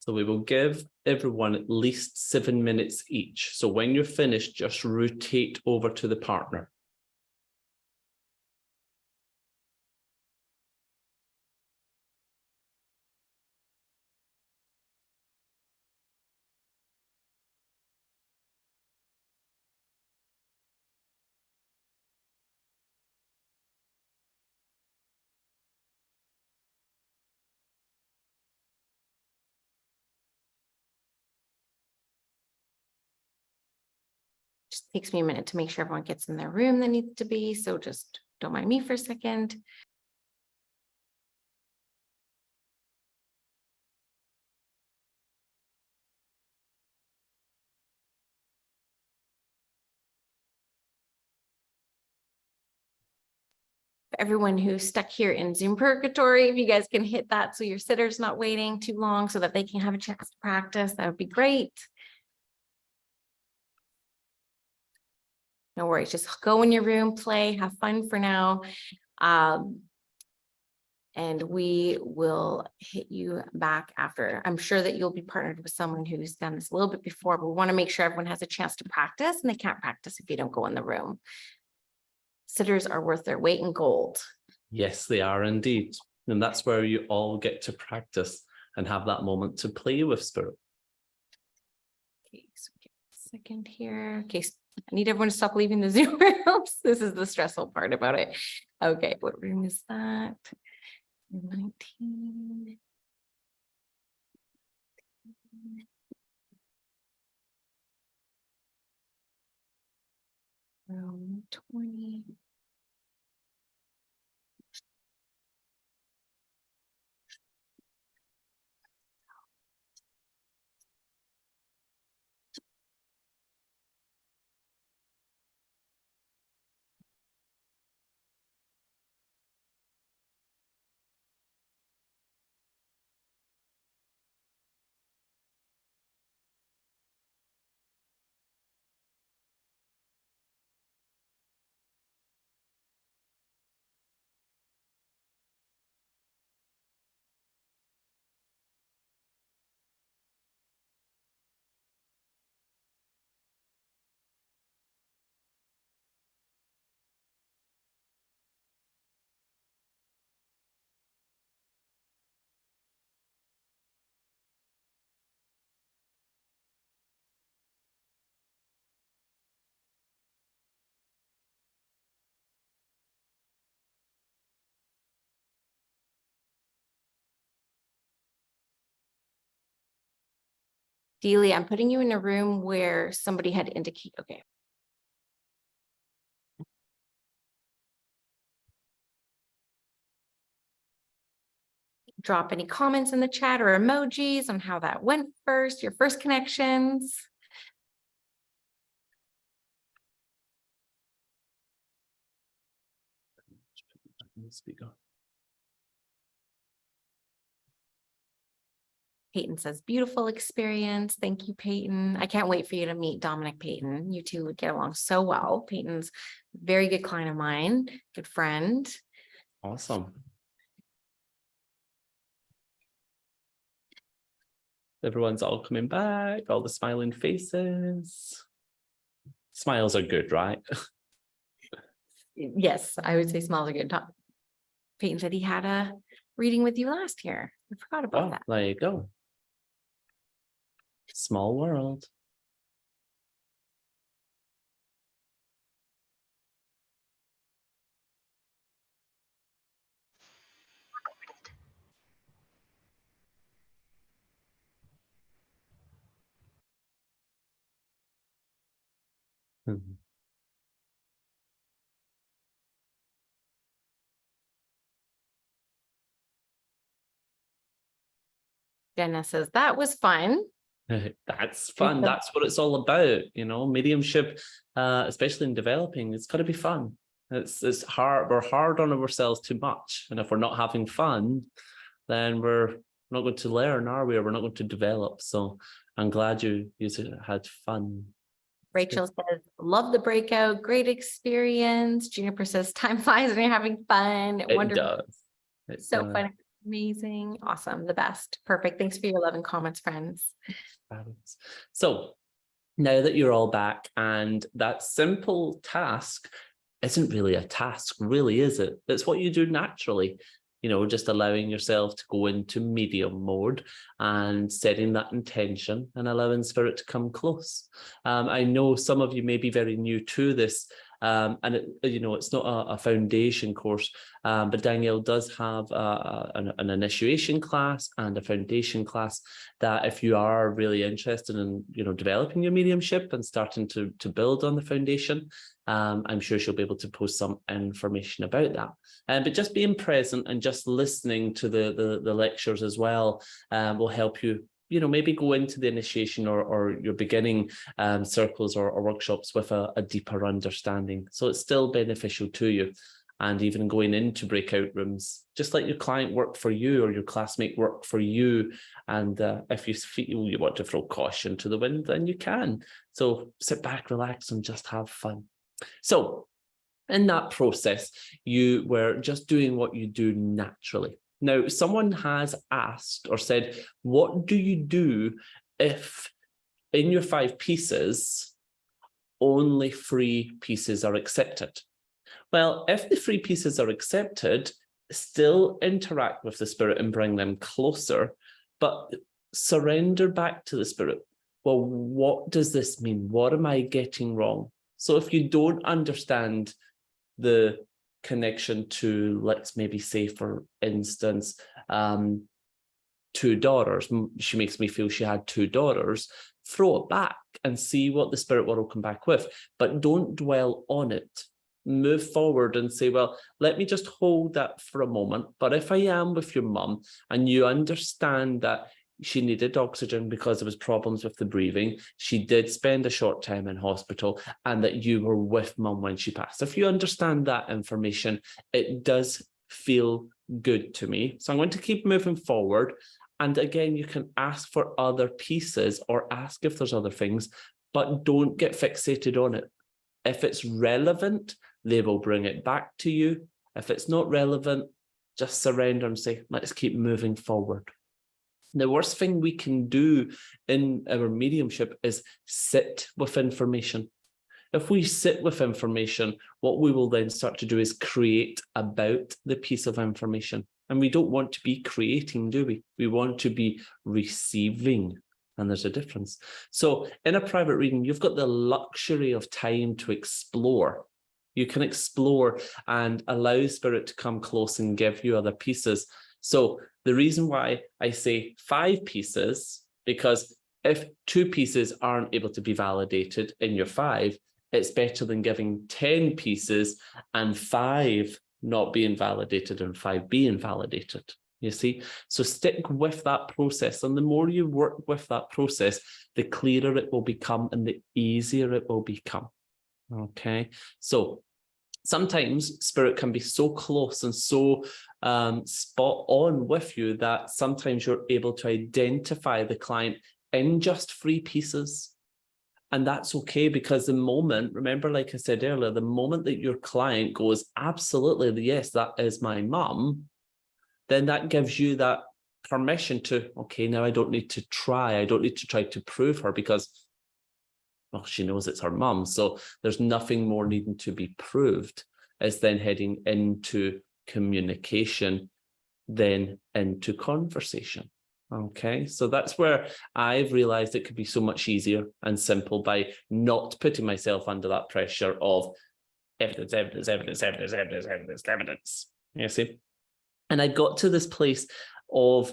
So we will give everyone at least 7 minutes each. So when you're finished, just rotate over to the partner. Takes me a minute to make sure everyone gets in their room that needs to be, so just don't mind me for a second. Everyone who's stuck here in Zoom purgatory, if you guys can hit that so your sitter's not waiting too long so that they can have a chance to practice, that would be great. No worries, just go in your room, play, have fun for now. And we will hit you back after. I'm sure that you'll be partnered with someone who's done this a little bit before, but we want to make sure everyone has a chance to practice, and they can't practice if you don't go in the room. Sitters are worth their weight in gold. Yes, they are indeed. And that's where you all get to practice and have that moment to play with spirit. Okay, so give me a second here. Okay, I need everyone to stop leaving the Zoom rooms. This is the stressful part about it. Okay, what room is that? 19. Room 20. Delia, I'm putting you in a room where somebody had indicated, okay. Drop any comments in the chat or emojis on how that went first, your first connections. Speaker. Peyton says, beautiful experience. Thank you, Peyton. I can't wait for you to meet Dominic Peyton. You two would get along so well. Peyton's a very good client of mine, good friend. Awesome. Everyone's all coming back, all the smiling faces. Smiles are good, right? Yes, I would say smiles are good. Peyton said he had a reading with you last year. I forgot about Oh, that. there you go. Small world. Mhm. Jenna says, that was fun. That's fun. That's what it's all about, you know. Mediumship, especially in developing, it's got to be fun. It's hard. We're hard on ourselves too much, and if we're not having fun, then we're not going to learn, are we? Or we're not going to develop. So I'm glad you had fun. Rachel says, love the breakout, great experience. Juniper says, time flies when you're having fun. It Wonderful. does. It So does. fun. Amazing. Awesome. The best. Perfect. Thanks for your love and comments, friends. Fabulous. So now that you're all back, and that simple task isn't really a task, really, is it? It's what you do naturally, you know, just allowing yourself to go into medium mode and setting that intention and allowing spirit to come close. I know some of you may be very new to this And it's not a foundation course, but Danielle does have an initiation class and a foundation class that if you are really interested in, developing your mediumship and starting to build on the foundation, I'm sure she'll be able to post some information about that. But just being present and just listening to the lectures as well will help you, maybe go into the initiation or your beginning circles or workshops with a deeper understanding. So it's still beneficial to you. And even going into breakout rooms, just let your client work for you or your classmate work for you. And if you feel you want to throw caution to the wind, then you can. So sit back, relax, and just have fun. So in that process, you were just doing what you do naturally. Now, someone has asked or said, what do you do if in your 5 pieces, only 3 pieces are accepted? Well, if the 3 pieces are accepted, still interact with the spirit and bring them closer, but surrender back to the spirit. Well, what does this mean? What am I getting wrong? So if you don't understand the connection to, let's maybe say, for instance, 2 daughters, she makes me feel she had 2 daughters, throw it back and see what the spirit world will come back with, but don't dwell on it. Move forward and say, well, let me just hold that for a moment. But if I am with your mum and you understand that she needed oxygen because there was problems with the breathing, she did spend a short time in hospital, and that you were with mum when she passed. If you understand that information, it does feel good to me. So I'm going to keep moving forward. And again, you can ask for other pieces or ask if there's other things, but don't get fixated on it. If it's relevant, they will bring it back to you. If it's not relevant, just surrender and say, let's keep moving forward. The worst thing we can do in our mediumship is sit with information. If we sit with information, what we will then start to do is create about the piece of information. And we don't want to be creating, do we? We want to be receiving. And there's a difference. So in a private reading, you've got the luxury of time to explore. You can explore and allow spirit to come close and give you other pieces. So the reason why I say 5 pieces, because if 2 pieces aren't able to be validated in your 5, it's better than giving 10 pieces and 5 not being validated and 5 being validated. You see, so stick with that process. And the more you work with that process, the clearer it will become and the easier it will become. Okay, so sometimes spirit can be so close and so spot on with you that sometimes you're able to identify the client in just 3 pieces. And that's okay, because the moment, remember, like I said earlier, the moment that your client goes, absolutely, yes, that is my mum, then that gives you that permission to, okay, now I don't need to try. I don't need to try to prove her because, well, she knows it's her mum. So there's nothing more needing to be proved. It's then heading into communication, then into conversation. Okay, so that's where I've realized it could be so much easier and simple by not putting myself under that pressure of evidence, evidence, evidence, evidence, evidence, evidence, evidence. You see? And I got to this place of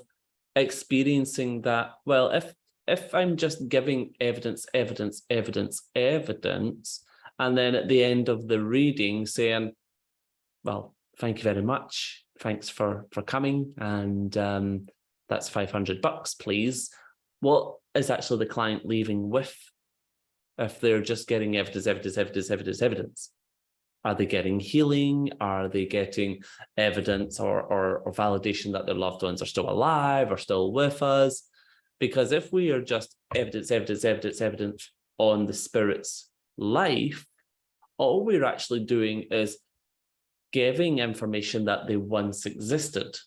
experiencing that, well, if I'm just giving evidence, evidence, evidence, evidence, and then at the end of the reading saying, well, thank you very much. Thanks for coming. And that's $500, please. What is actually the client leaving with if they're just getting evidence, evidence, evidence, evidence, evidence? Are they getting healing? Are they getting evidence or validation that their loved ones are still alive or still with us? Because if we are just evidence, evidence, evidence, evidence on the spirit's life, all we're actually doing is giving information that they once existed.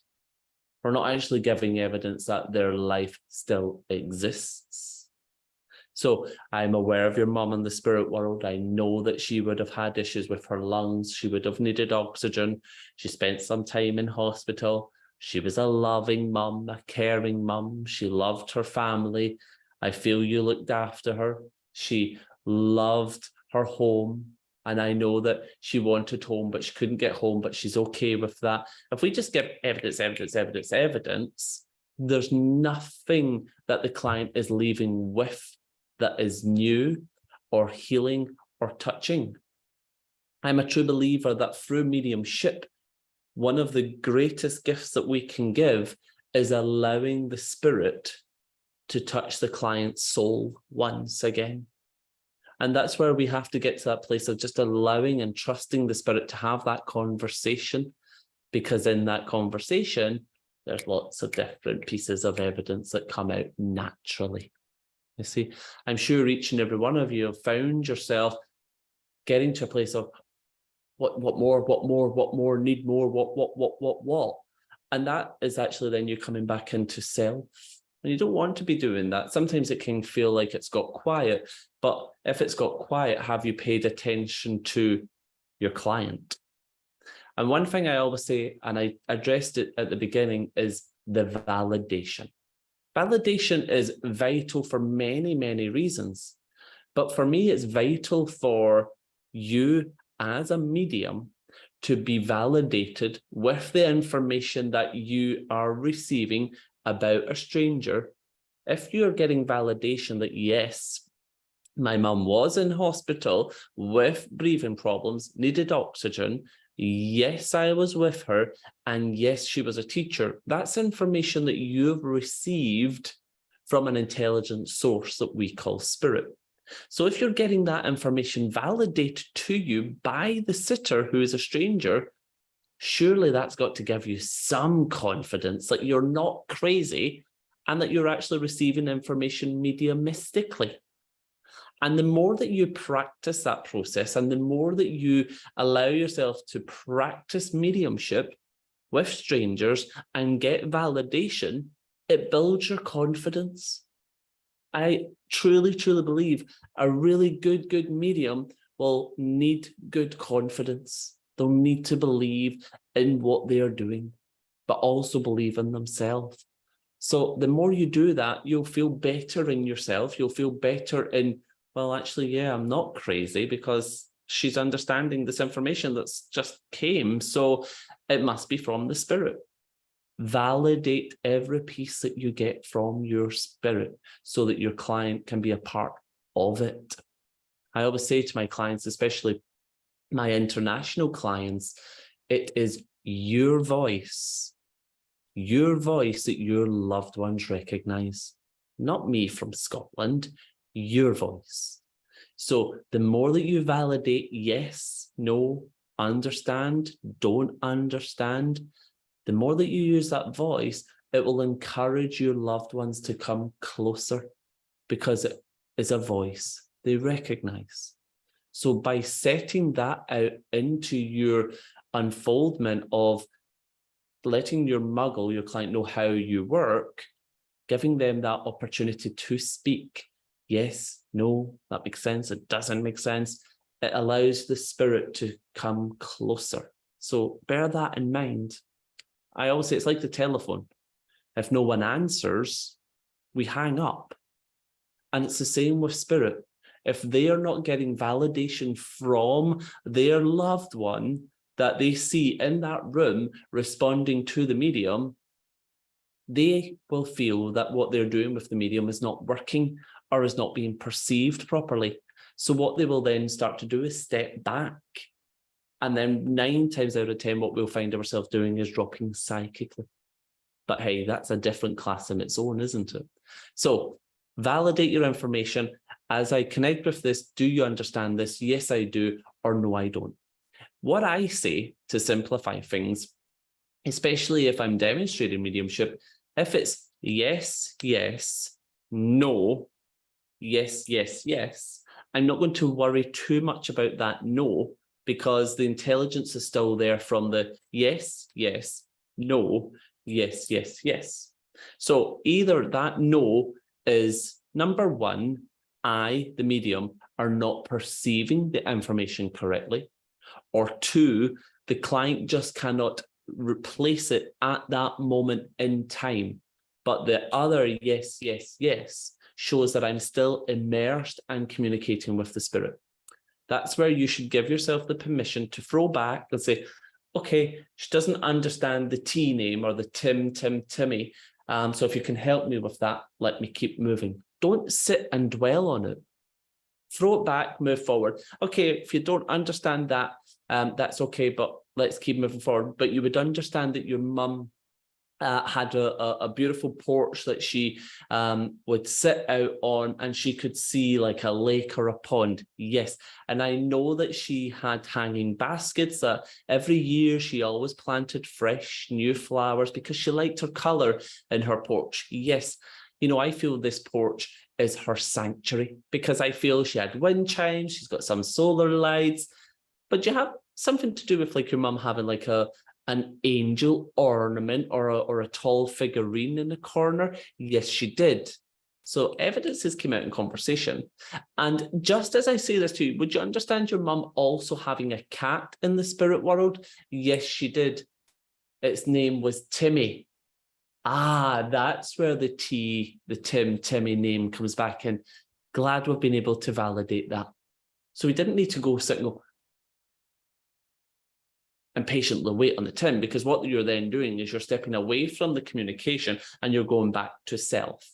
We're not actually giving evidence that their life still exists. So I'm aware of your mum in the spirit world. I know that she would have had issues with her lungs. She would have needed oxygen. She spent some time in hospital. She was a loving mum, a caring mum. She loved her family. I feel you looked after her. She loved her home. And I know that she wanted home, but she couldn't get home, but she's okay with that. If we just give evidence, evidence, evidence, evidence, there's nothing that the client is leaving with that is new or healing or touching. I'm a true believer that through mediumship, one of the greatest gifts that we can give is allowing the spirit to touch the client's soul once again. And that's where we have to get to that place of just allowing and trusting the spirit to have that conversation, because in that conversation, there's lots of different pieces of evidence that come out naturally. You see, I'm sure each and every one of you have found yourself getting to a place of what more, need more, what. And that is actually then you coming back into self. And you don't want to be doing that. Sometimes it can feel like it's got quiet, but if it's got quiet, have you paid attention to your client? And one thing I always say, and I addressed it at the beginning, is the validation. Validation is vital for many, many reasons. But for me, it's vital for you as a medium to be validated with the information that you are receiving about a stranger. If you're getting validation that, yes, my mum was in hospital with breathing problems, needed oxygen, yes, I was with her, and yes, she was a teacher, that's information that you've received from an intelligent source that we call spirit. So if you're getting that information validated to you by the sitter who is a stranger, surely that's got to give you some confidence that you're not crazy and that you're actually receiving information mediumistically. And the more that you practice that process and the more that you allow yourself to practice mediumship with strangers and get validation, it builds your confidence. I truly, truly believe a really good medium will need good confidence. They'll need to believe in what they are doing, but also believe in themselves. So the more you do that, you'll feel better in yourself. You'll feel better in, well, actually, yeah, I'm not crazy because she's understanding this information that's just came. So it must be from the spirit. Validate every piece that you get from your spirit so that your client can be a part of it. I always say to my clients, especially my international clients, it is your voice that your loved ones recognize. Not me from Scotland, your voice. So the more that you validate, yes, no, understand, don't understand, the more that you use that voice, it will encourage your loved ones to come closer because it is a voice they recognize. So by setting that out into your unfoldment of letting your muggle, your client, know how you work, giving them that opportunity to speak. Yes, no, that makes sense. It doesn't make sense. It allows the spirit to come closer. So bear that in mind. I always say it's like the telephone. If no one answers, we hang up. And it's the same with spirit. If they are not getting validation from their loved one that they see in that room responding to the medium, they will feel that what they're doing with the medium is not working or is not being perceived properly. So what they will then start to do is step back. And then 9 times out of 10, what we'll find ourselves doing is dropping psychically. But hey, that's a different class in its own, isn't it? So validate your information. As I connect with this, do you understand this? Yes, I do, or no, I don't. What I say to simplify things, especially if I'm demonstrating mediumship, if it's yes, yes, no, yes, yes, yes, I'm not going to worry too much about that no, because the intelligence is still there from the yes, yes, no, yes, yes, yes. So either that no is, number one, I, the medium, are not perceiving the information correctly, or 2, the client just cannot replace it at that moment in time. But the other yes, yes, yes shows that I'm still immersed and communicating with the spirit. That's where you should give yourself the permission to throw back and say, okay, she doesn't understand the T name or the Timmy. So if you can help me with that, let me keep moving. Don't sit and dwell on it. Throw it back, move forward. Okay, if you don't understand that, that's okay, but let's keep moving forward. But you would understand that your mum had a beautiful porch that she would sit out on, and she could see like a lake or a pond. Yes. And I know that she had hanging baskets that every year she always planted fresh new flowers because she liked her color in her porch. Yes. You know, I feel this porch is her sanctuary because I feel she had wind chimes, she's got some solar lights, but you have something to do with like your mum having like an angel ornament or a tall figurine in the corner. Yes, she did. So evidences came out in conversation. And just as I say this to you, would you understand your mum also having a cat in the spirit world? Yes, she did. Its name was Timmy. Ah, that's where the Timmy name comes back in. Glad we've been able to validate that. So we didn't need to go sit and go and patiently wait on the Tim, because what you're then doing is you're stepping away from the communication and you're going back to self.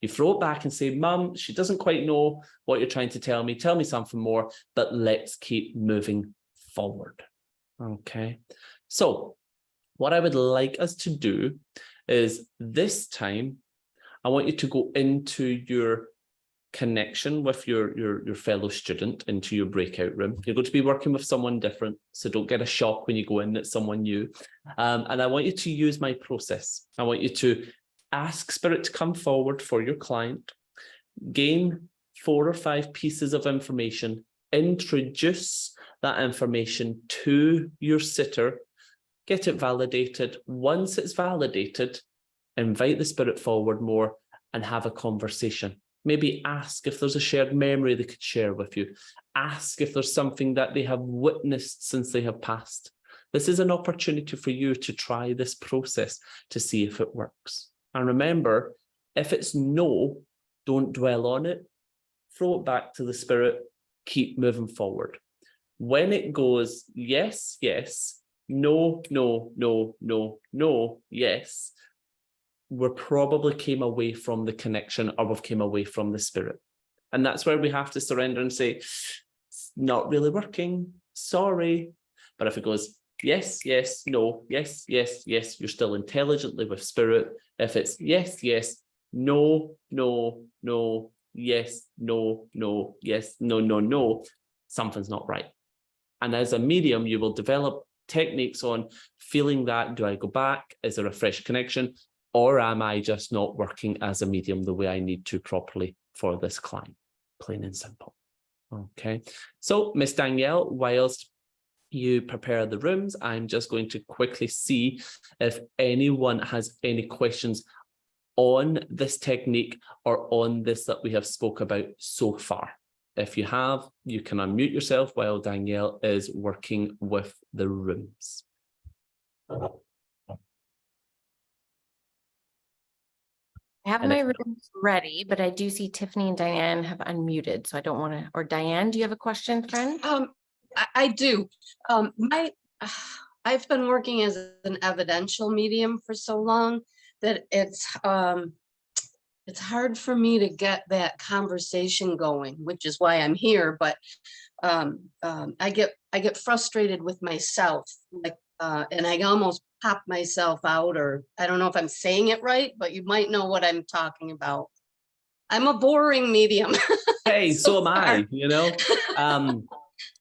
You throw it back and say, Mum, she doesn't quite know what you're trying to tell me something more, but let's keep moving forward. Okay. So what I would like us to do is this time, I want you to go into your connection with your fellow student, into your breakout room. You're going to be working with someone different, so don't get a shock when you go in at someone new. And I want you to use my process. I want you to ask Spirit to come forward for your client, gain 4 or 5 pieces of information, introduce that information to your sitter, get it validated. Once it's validated, invite the Spirit forward more and have a conversation. Maybe ask if there's a shared memory they could share with you. Ask if there's something that they have witnessed since they have passed. This is an opportunity for you to try this process to see if it works. And remember, if it's no, don't dwell on it. Throw it back to the Spirit. Keep moving forward. When it goes yes, yes, no, no, no, no, no, yes, we probably came away from the connection, or we've came away from the Spirit. And that's where we have to surrender and say, it's not really working, sorry. But if it goes yes, yes, no, yes, yes, yes, you're still intelligently with Spirit. If it's yes, yes, no, no, no, yes, no, no, yes, no, no, no, something's not right. And as a medium, you will develop techniques on feeling that, do I go back? Is there a fresh connection? Or am I just not working as a medium the way I need to properly for this client? Plain and simple. Okay. So, Miss Danielle, whilst you prepare the rooms, I'm just going to quickly see if anyone has any questions on this technique or on this that we have spoke about so far. If you have, you can unmute yourself while Danielle is working with the rooms. I have my rooms ready, but I do see Tiffany and Diane have unmuted, so I don't want to, or Diane, do you have a question, friend? I do. I've been working as an evidential medium for so long that it's hard for me to get that conversation going, which is why I'm here. But I get frustrated with myself, like, and I almost pop myself out, or I don't know if I'm saying it right, but you might know what I'm talking about. I'm a boring medium. Hey, so am I, you know.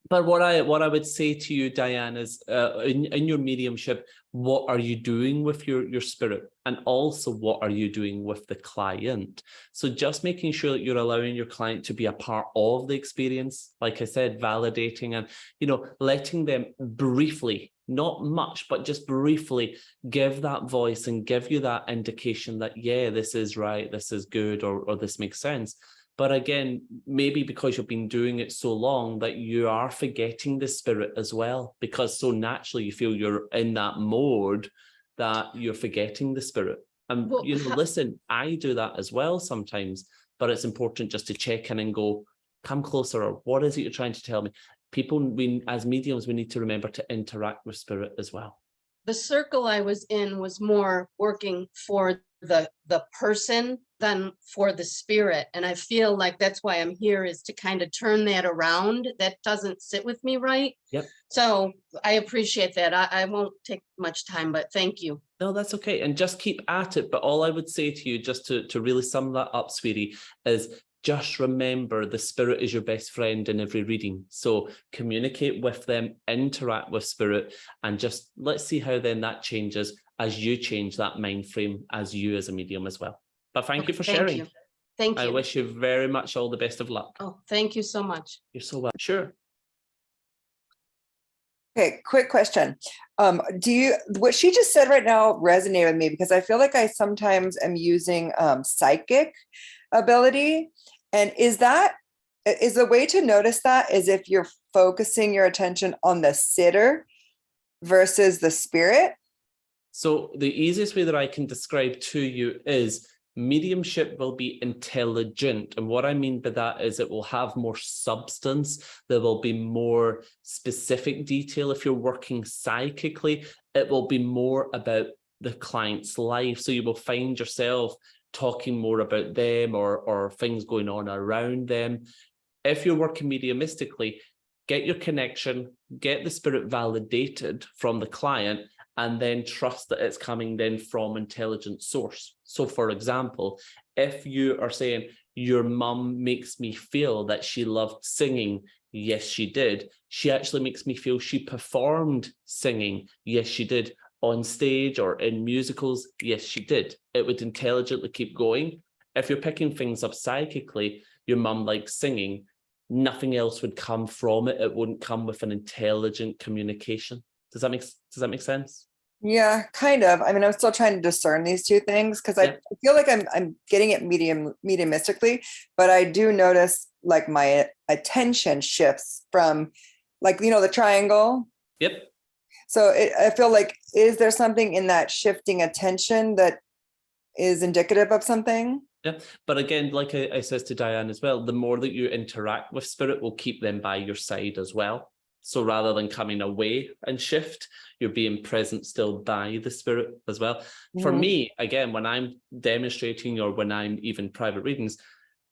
But what I would say to you, Diane, is in your mediumship, what are you doing with your spirit? And also, what are you doing with the client? So just making sure that you're allowing your client to be a part of the experience, like I said, validating and, you know, letting them briefly, not much, but just briefly give that voice and give you that indication that, yeah, this is right, this is good, or this makes sense. But again, maybe because you've been doing it so long that you are forgetting the spirit as well, because so naturally you feel you're in that mode that you're forgetting the spirit. And, you know, listen, I do that as well sometimes, but it's important just to check in and go, come closer, or what is it you're trying to tell me? People, we as mediums, we need to remember to interact with spirit as well. The circle I was in was more working for the person than for the spirit. And I feel like that's why I'm here, is to kind of turn that around. That doesn't sit with me right. Yep. So I appreciate that. I won't take much time, but thank you. No, that's okay. And just keep at it. But all I would say to you, just to really sum that up, sweetie, is just remember the spirit is your best friend in every reading. So communicate with them, interact with spirit, and just let's see how then that changes as you change that mind frame as you as a medium as well. But thank you for sharing. You. Thank you. I wish you very much all the best of luck. Oh, thank you so much. You're so welcome. Sure. Okay, quick question. What she just said right now resonated with me, because I feel like I sometimes am using psychic ability. And is the way to notice that is if you're focusing your attention on the sitter versus the spirit? So the easiest way that I can describe to you is mediumship will be intelligent. And what I mean by that is it will have more substance. There will be more specific detail. If you're working psychically, it will be more about the client's life. So you will find yourself talking more about them or things going on around them. If you're working mediumistically, get your connection, get the spirit validated from the client, and then trust that it's coming then from intelligent source. So for example, if you are saying, your mum makes me feel that she loved singing, yes, she did. She actually makes me feel she performed singing, yes, she did. On stage or in musicals, yes, she did. It would intelligently keep going. If you're picking things up psychically, your mum likes singing, nothing else would come from it. It wouldn't come with an intelligent communication. Does that make sense? Yeah, kind of. I mean, I'm still trying to discern these two things, because I feel like I'm getting it mediumistically, but I do notice like my attention shifts from, like, the triangle. Yep. So I feel like, is there something in that shifting attention that is indicative of something? Yeah, but again, like I says to Diane as well, the more that you interact with spirit will keep them by your side as well. So rather than coming away and shift, you're being present still by the spirit as well. For me, again, when I'm demonstrating or when I'm even private readings,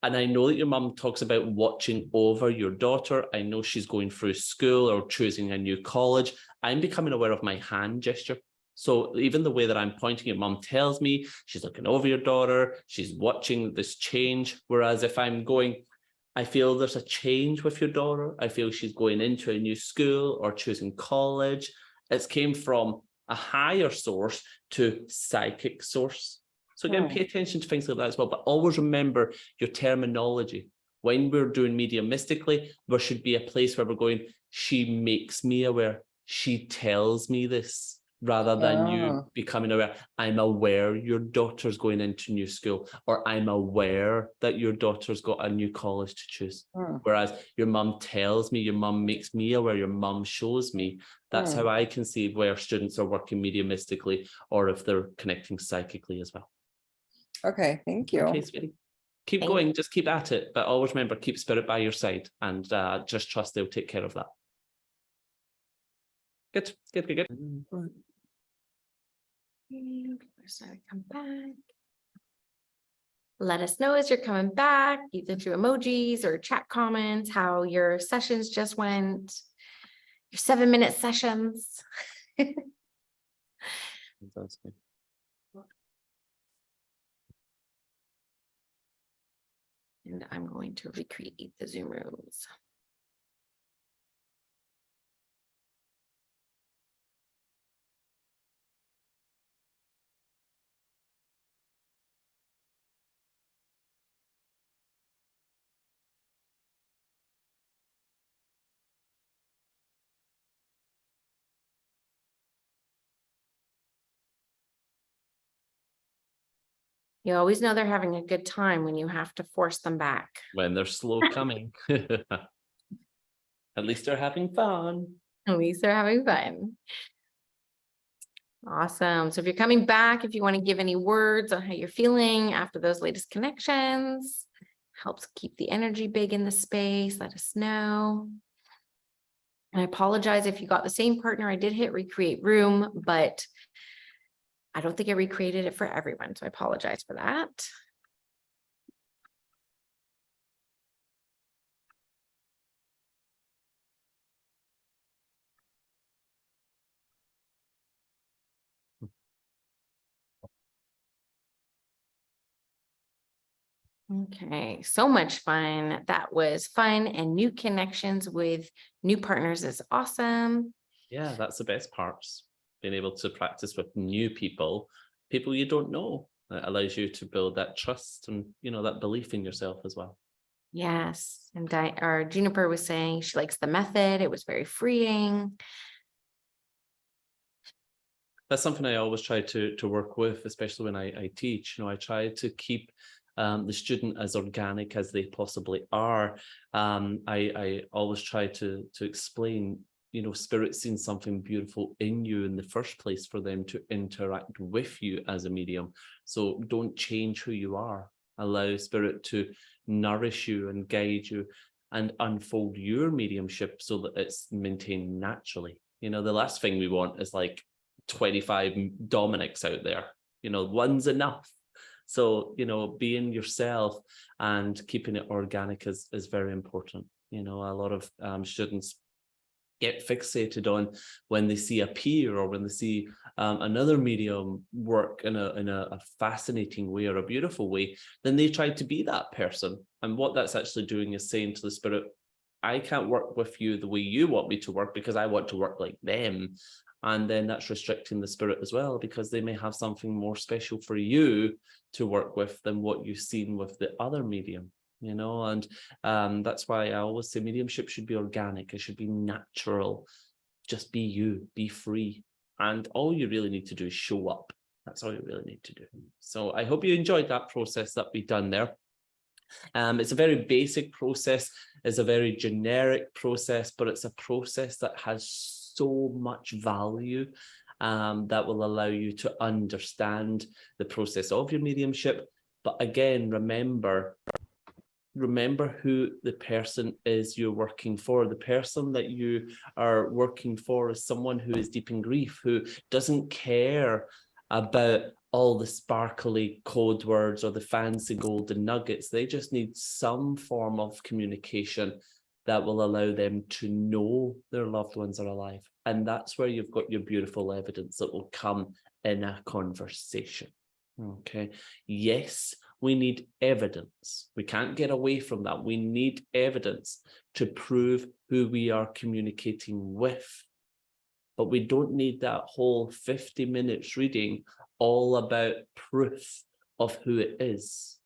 and I know that your mum talks about watching over your daughter, I know she's going through school or choosing a new college, I'm becoming aware of my hand gesture. So even the way that I'm pointing at mum tells me she's looking over your daughter, she's watching this change. Whereas if I'm going, I feel there's a change with your daughter, I feel she's going into a new school or choosing college, it's came from a higher source to psychic source. So again, pay attention to things like that as well, but always remember your terminology. When we're doing mediumistically, there should be a place where we're going, she makes me aware, she tells me this, rather than you becoming aware. I'm aware your daughter's going into new school, or I'm aware that your daughter's got a new college to choose. Whereas your mum tells me, your mum makes me aware, your mum shows me. That's how I can see where students are working mediumistically, or if they're connecting psychically as well. Okay, thank you. Okay, sweetie. Keep going, just keep at it, but always remember, keep spirit by your side, and just trust they'll take care of that. Good. So come back. Let us know as you're coming back, either through emojis or chat comments, how your sessions just went, your 7-minute sessions. That's good. And I'm going to recreate the Zoom rooms. You always know they're having a good time when you have to force them back. When they're slow coming. At least they're having fun. At least they're having fun. Awesome. So if you're coming back, if you want to give any words on how you're feeling after those latest connections, helps keep the energy big in the space. Let us know. And I apologize if you got the same partner. I did hit recreate room, but I don't think I recreated it for everyone. So I apologize for that. Okay, so much fun. That was fun, and new connections with new partners is awesome. Yeah, that's the best parts. Being able to practice with new people you don't know. That allows you to build that trust and, you know, that belief in yourself as well. Yes, and our Juniper was saying she likes the method. It was very freeing. That's something I always try to work with, especially when I teach. You know, I try to keep the student as organic as they possibly are. I always try to explain, you know, spirit seeing something beautiful in you in the first place for them to interact with you as a medium. So don't change who you are. Allow spirit to nourish you and guide you and unfold your mediumship so that it's maintained naturally. You know, the last thing we want is like 25 Dominics out there. You know, one's enough. So, you know, being yourself and keeping it organic is very important. You know, a lot of students get fixated on when they see a peer or when they see another medium work in a fascinating way or a beautiful way, then they try to be that person. And what that's actually doing is saying to the spirit, I can't work with you the way you want me to work because I want to work like them. And then that's restricting the spirit as well, because they may have something more special for you to work with than what you've seen with the other medium, you know. And that's why I always say mediumship should be organic. It should be natural. Just be you, be free. And all you really need to do is show up. That's all you really need to do. So I hope you enjoyed that process that we've done there. It's a very basic process. It's a very generic process, but it's a process that has so much value that will allow you to understand the process of your mediumship. But again, remember who the person is you're working for. The person that you are working for is someone who is deep in grief, who doesn't care about all the sparkly code words or the fancy golden nuggets. They just need some form of communication that will allow them to know their loved ones are alive. And that's where you've got your beautiful evidence that will come in a conversation. Okay. Yes, we need evidence. We can't get away from that. We need evidence to prove who we are communicating with. But we don't need that whole 50 minutes reading all about proof of who it is.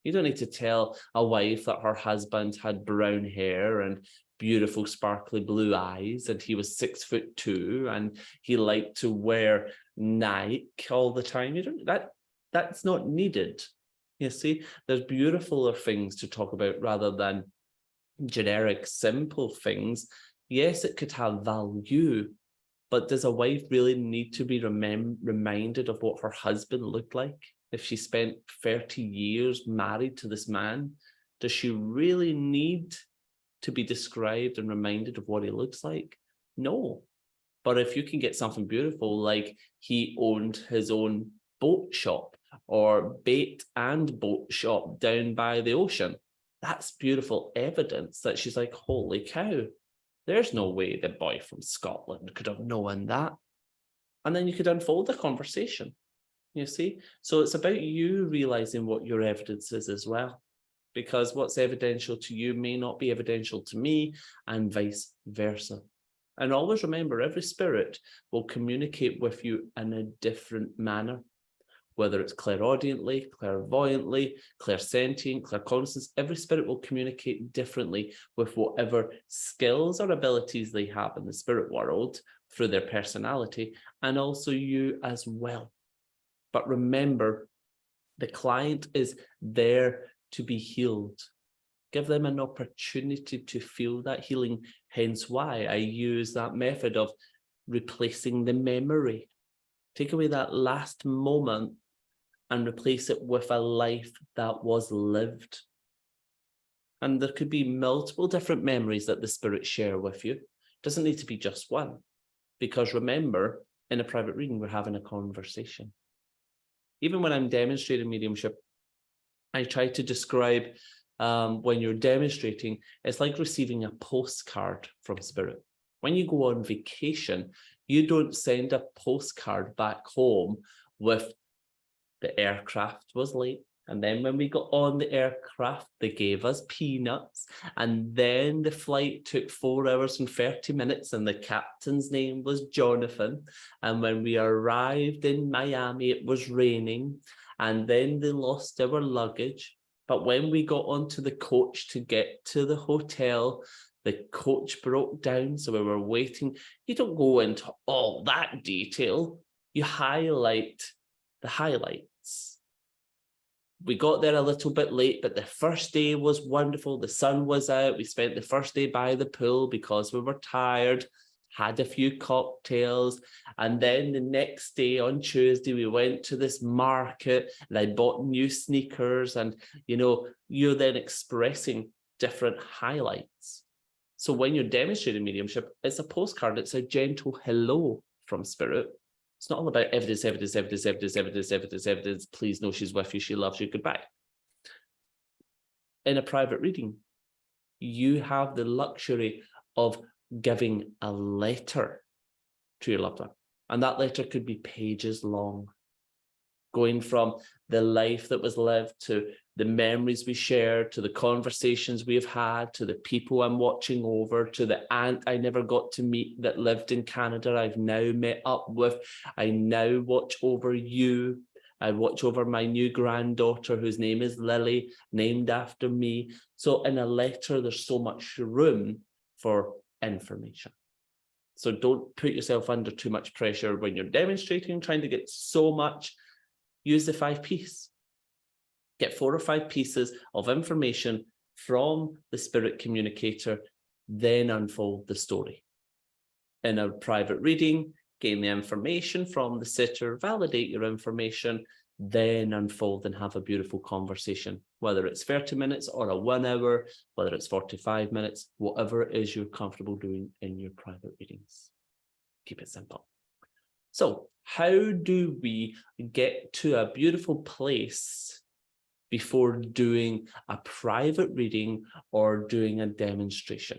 You don't need to tell a wife that her husband had brown hair and beautiful sparkly blue eyes and he was 6'2" and he liked to wear Nike all the time. You don't, that's not needed. You see, there's beautifuler things to talk about rather than generic, simple things. Yes, it could have value, but does a wife really need to be reminded of what her husband looked like? If she spent 30 years married to this man, does she really need to be described and reminded of what he looks like? No. But if you can get something beautiful, like he owned his own boat shop or bait and boat shop down by the ocean, that's beautiful evidence that she's like, holy cow, there's no way the boy from Scotland could have known that. And then you could unfold the conversation. You see, so it's about you realizing what your evidence is as well, because what's evidential to you may not be evidential to me, and vice versa. And always remember, every spirit will communicate with you in a different manner, whether it's clairaudiently, clairvoyantly, clairsentient, claircognizance. Every spirit will communicate differently with whatever skills or abilities they have in the spirit world through their personality, and also you as well. But remember, the client is there to be healed. Give them an opportunity to feel that healing. Hence why I use that method of replacing the memory. Take away that last moment and replace it with a life that was lived. And there could be multiple different memories that the spirits share with you. Doesn't need to be just one. Because remember, in a private reading, we're having a conversation. Even when I'm demonstrating mediumship, I try to describe when you're demonstrating, it's like receiving a postcard from spirit. When you go on vacation, you don't send a postcard back home with the aircraft was late. And then when we got on the aircraft, they gave us peanuts. And then the flight took 4 hours and 30 minutes and the captain's name was Jonathan. And when we arrived in Miami, it was raining. And then they lost our luggage. But when we got onto the coach to get to the hotel, the coach broke down. So we were waiting. You don't go into all that detail. You highlight the highlights. We got there a little bit late, but the first day was wonderful. The sun was out. We spent the first day by the pool because we were tired, had a few cocktails. And then the next day on Tuesday, we went to this market and I bought new sneakers. And, you know, you're then expressing different highlights. So when you're demonstrating mediumship, it's a postcard. It's a gentle hello from spirit. It's not all about evidence, evidence, evidence, evidence, evidence, evidence, evidence. Please know she's with you. She loves you. Goodbye. In a private reading, you have the luxury of giving a letter to your loved one. And that letter could be pages long, going from the life that was lived to the memories we shared, to the conversations we've had, to the people I'm watching over, to the aunt I never got to meet that lived in Canada I've now met up with. I now watch over you. I watch over my new granddaughter whose name is Lily, named after me. So in a letter, there's so much room for information. So don't put yourself under too much pressure when you're demonstrating, trying to get so much. Use the 5 Ps. Get 4 or 5 pieces of information from the spirit communicator, then unfold the story. In a private reading, gain the information from the sitter, validate your information, then unfold and have a beautiful conversation, whether it's 30 minutes or a 1 hour, whether it's 45 minutes, whatever it is you're comfortable doing in your private readings. Keep it simple. So how do we get to a beautiful place before doing a private reading or doing a demonstration?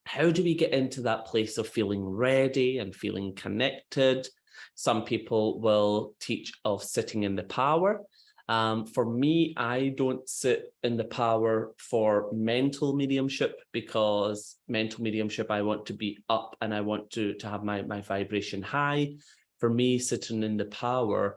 How do we get into that place of feeling ready and feeling connected? Some people will teach of sitting in the power. For me, I don't sit in the power for mental mediumship, because mental mediumship, I want to be up and I want to have my vibration high. For me, sitting in the power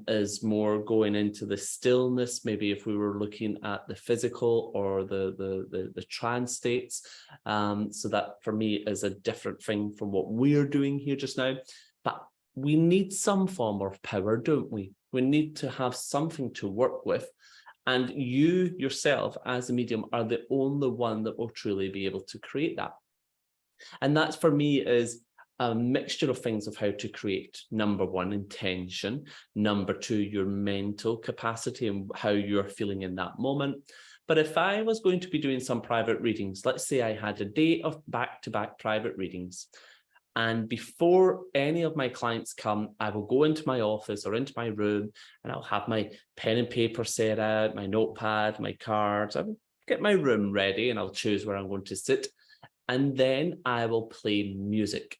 is more going into the stillness. Maybe if we were looking at the physical or the trance states. So that for me is a different thing from what we're doing here just now. But we need some form of power, don't we? We need to have something to work with. And you yourself as a medium are the only one that will truly be able to create that. And that for me is a mixture of things of how to create. Number 1, intention. Number 2, your mental capacity and how you're feeling in that moment. But if I was going to be doing some private readings, let's say I had a day of back-to-back private readings, and before any of my clients come, I will go into my office or into my room and I'll have my pen and paper set out, my notepad, my cards. I'll get my room ready and I'll choose where I'm going to sit. And then I will play music.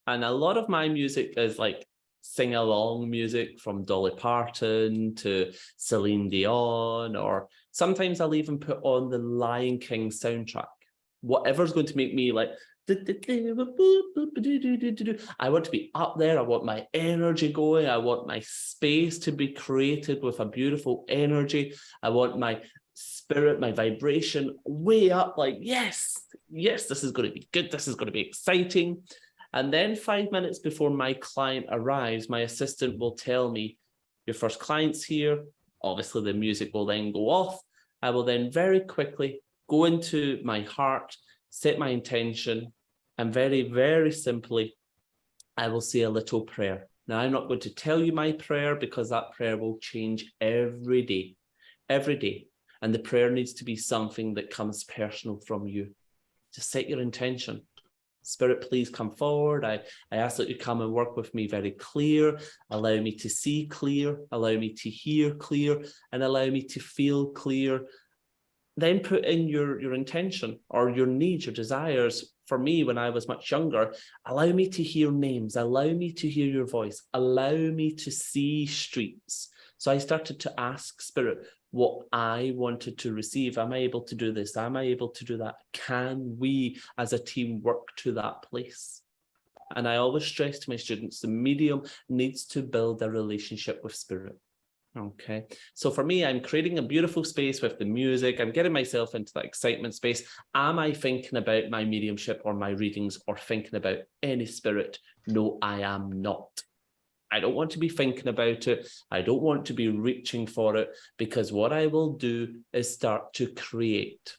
And a lot of my music is like sing-along music from Dolly Parton to Celine Dion, or sometimes I'll even put on the Lion King soundtrack. Whatever's going to make me like, I want to be up there. I want my energy going. I want my space to be created with a beautiful energy. I want my spirit, my vibration way up, like, yes, this is going to be good. This is going to be exciting. And then 5 minutes before my client arrives, my assistant will tell me, your first client's here. Obviously, the music will then go off. I will then very quickly go into my heart, set my intention, and very, very simply, I will say a little prayer. Now, I'm not going to tell you my prayer because that prayer will change every day, And the prayer needs to be something that comes personal from you. Just set your intention. Spirit, please come forward. I ask that you come and work with me very clear. Allow me to see clear. Allow me to hear clear. And allow me to feel clear. Then put in your intention or your needs, your desires. For me, when I was much younger, allow me to hear names. Allow me to hear your voice. Allow me to see streets. So I started to ask Spirit what I wanted to receive. Am I able to do this? Am I able to do that? Can we as a team work to that place? And I always stress to my students, the medium needs to build a relationship with Spirit. Okay, so for me, I'm creating a beautiful space with the music. I'm getting myself into that excitement space. Am I thinking about my mediumship or my readings or thinking about any spirit? No, I am not. I don't want to be thinking about it. I don't want to be reaching for it, because what I will do is start to create.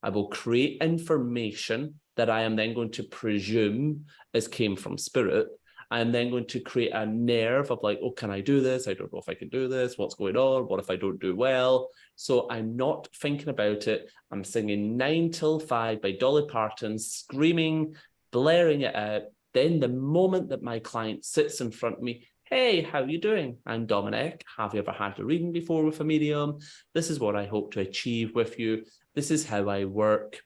I will create information that I am then going to presume as came from Spirit. I'm then going to create a nerve of like, oh, can I do this? I don't know if I can do this. What's going on? What if I don't do well? So I'm not thinking about it. I'm singing 9 till 5 by Dolly Parton, screaming, blaring it out. Then the moment that my client sits in front of me, hey, how are you doing? I'm Dominic. Have you ever had a reading before with a medium? This is what I hope to achieve with you. This is how I work.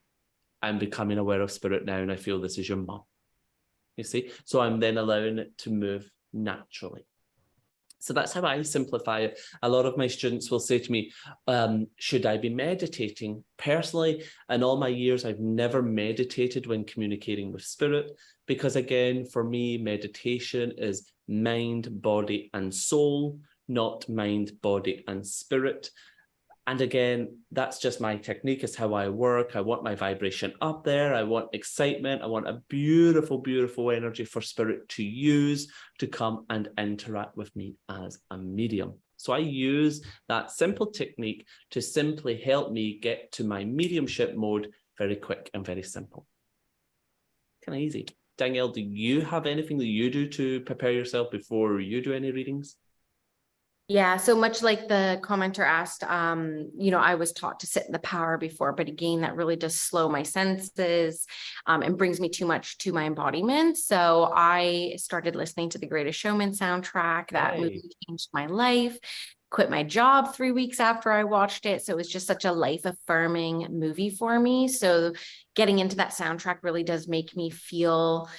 I'm becoming aware of Spirit now, and I feel this is your mum. You see, so I'm then allowing it to move naturally. So that's how I simplify it. A lot of my students will say to me, should I be meditating? Personally, in all my years, I've never meditated when communicating with Spirit, because again, for me, meditation is mind, body, and soul, not mind, body, and spirit. And again, that's just my technique, is how I work. I want my vibration up there. I want excitement. I want a beautiful, beautiful energy for Spirit to use to come and interact with me as a medium. So I use that simple technique to simply help me get to my mediumship mode very quick and very simple. Kind of easy. Danielle, do you have anything that you do to prepare yourself before you do any readings? Yeah, so much like the commenter asked, I was taught to sit in the power before, but again, that really does slow my senses and brings me too much to my embodiment. So I started listening to the Greatest Showman soundtrack. That movie changed my life. Quit my job 3 weeks after I watched it. So it was just such a life affirming movie for me. So getting into that soundtrack really does make me feel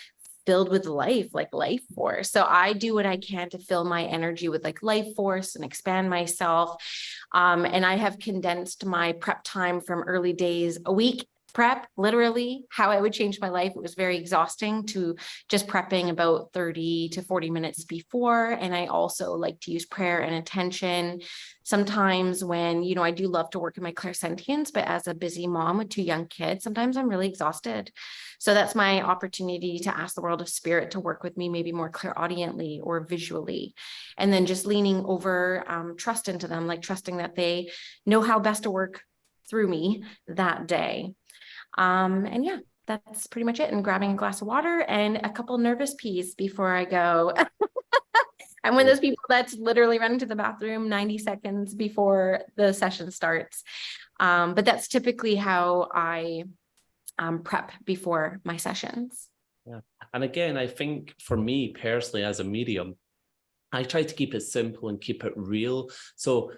filled with life, like life force. So I do what I can to fill my energy with like life force and expand myself. And I have condensed my prep time from early days, a week prep, literally how I would change my life. It was very exhausting to just prepping about 30 to 40 minutes before. And I also like to use prayer and attention. Sometimes when, I do love to work in my clairsentience, but as a busy mom with 2 young kids, sometimes I'm really exhausted. So that's my opportunity to ask the world of Spirit to work with me, maybe more clairaudiently or visually. And then just leaning over trust into them, like trusting that they know how best to work through me that day. And yeah, that's pretty much it. And grabbing a glass of water and a couple nervous peas before I go. I'm one of those people that's literally running to the bathroom 90 seconds before the session starts. But that's typically how I prep before my sessions. Yeah. And again, I think for me personally as a medium, I try to keep it simple and keep it real. So,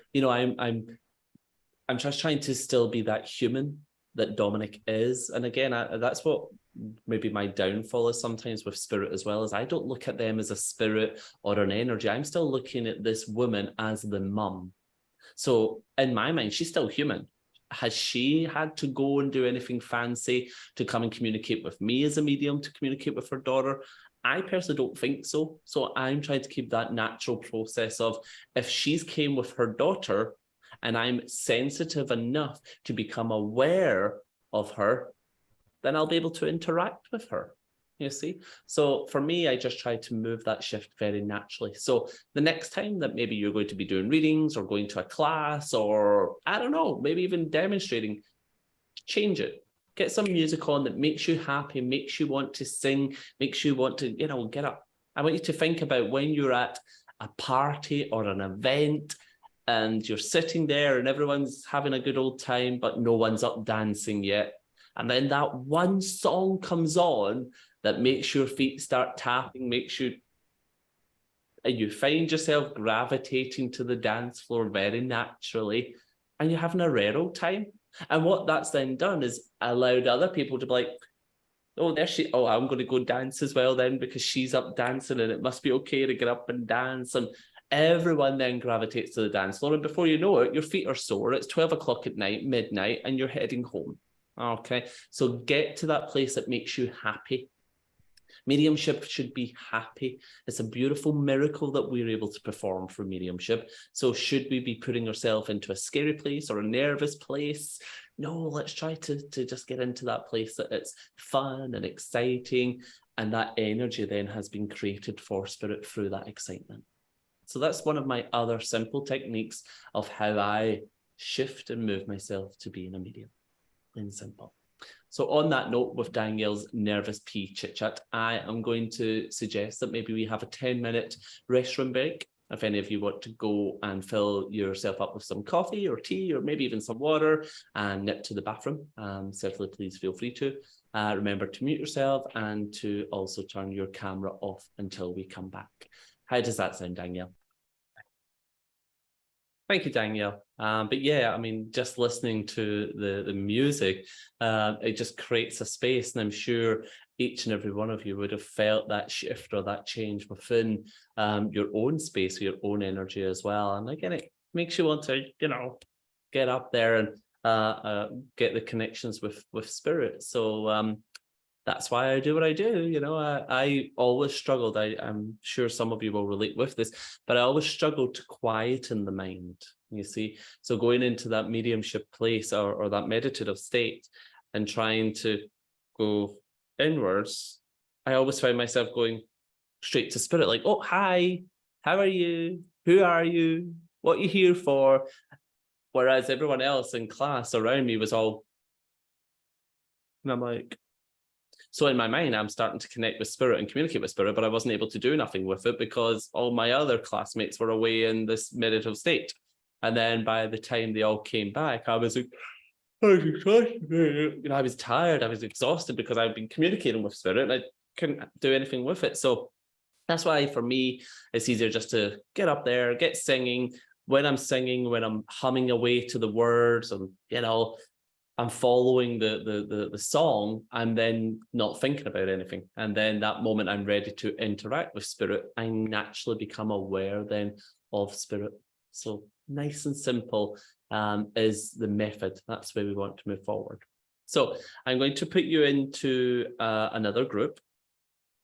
I'm just trying to still be that human that Dominic is. And again, that's what maybe my downfall is sometimes with Spirit as well, is I don't look at them as a spirit or an energy. I'm still looking at this woman as the mum. So in my mind, she's still human. Has she had to go and do anything fancy to come and communicate with me as a medium, to communicate with her daughter? I personally don't think so. So I'm trying to keep that natural process of, if she's came with her daughter and I'm sensitive enough to become aware of her, then I'll be able to interact with her, you see? So for me, I just try to move that shift very naturally. So the next time that maybe you're going to be doing readings or going to a class, or I don't know, maybe even demonstrating, change it. Get some music on that makes you happy, makes you want to sing, makes you want to, get up. I want you to think about when you're at a party or an event and you're sitting there and everyone's having a good old time, but no one's up dancing yet. And then that one song comes on that makes your feet start tapping, makes you, and you find yourself gravitating to the dance floor very naturally, and you're having a rare old time. And what that's then done is allowed other people to be like, oh, there she, oh, I'm going to go dance as well then because she's up dancing and it must be okay to get up and dance. And everyone then gravitates to the dance floor. And before you know it, your feet are sore. It's 12 o'clock at night, midnight, and you're heading home. Okay, so get to that place that makes you happy. Mediumship should be happy. It's a beautiful miracle that we're able to perform for mediumship. So should we be putting ourselves into a scary place or a nervous place? No, let's try to just get into that place that it's fun and exciting, and that energy then has been created for spirit through that excitement. So that's one of my other simple techniques of how I shift and move myself to being a medium. Plain simple. So on that note, with Danielle's nervous pee chit chat, I am going to suggest that maybe we have a 10-minute restroom break. If any of you want to go and fill yourself up with some coffee or tea, or maybe even some water, and nip to the bathroom, certainly please feel free to. Remember to mute yourself and to also turn your camera off until we come back. How does that sound, Danielle? Thank you, Danielle. But yeah, I mean, just listening to the music, it just creates a space, and I'm sure each and every one of you would have felt that shift or that change within your own space, your own energy as well. And again, it makes you want to, you know, get up there and get the connections with spirit. So that's why I do what I do. You know, I always struggled. I'm sure some of you will relate with this, but I always struggled to quieten the mind, you see. So going into that mediumship place or that meditative state and trying to go inwards, I always find myself going straight to spirit, like, oh, hi, how are you? Who are you? What are you here for? Whereas everyone else in class around me was all, and I'm like, so in my mind, I'm starting to connect with spirit and communicate with spirit, but I wasn't able to do nothing with it because all my other classmates were away in this meditative state. And then by the time they all came back, I was like, you know, I was tired, I was exhausted because I've been communicating with spirit and I couldn't do anything with it. So that's why for me, it's easier just to get up there, get singing. When I'm singing, when I'm humming away to the words, and, you know, I'm following the song and then not thinking about anything. And then that moment I'm ready to interact with spirit, I naturally become aware then of spirit. So nice and simple is the method. That's where we want to move forward. So I'm going to put you into another group.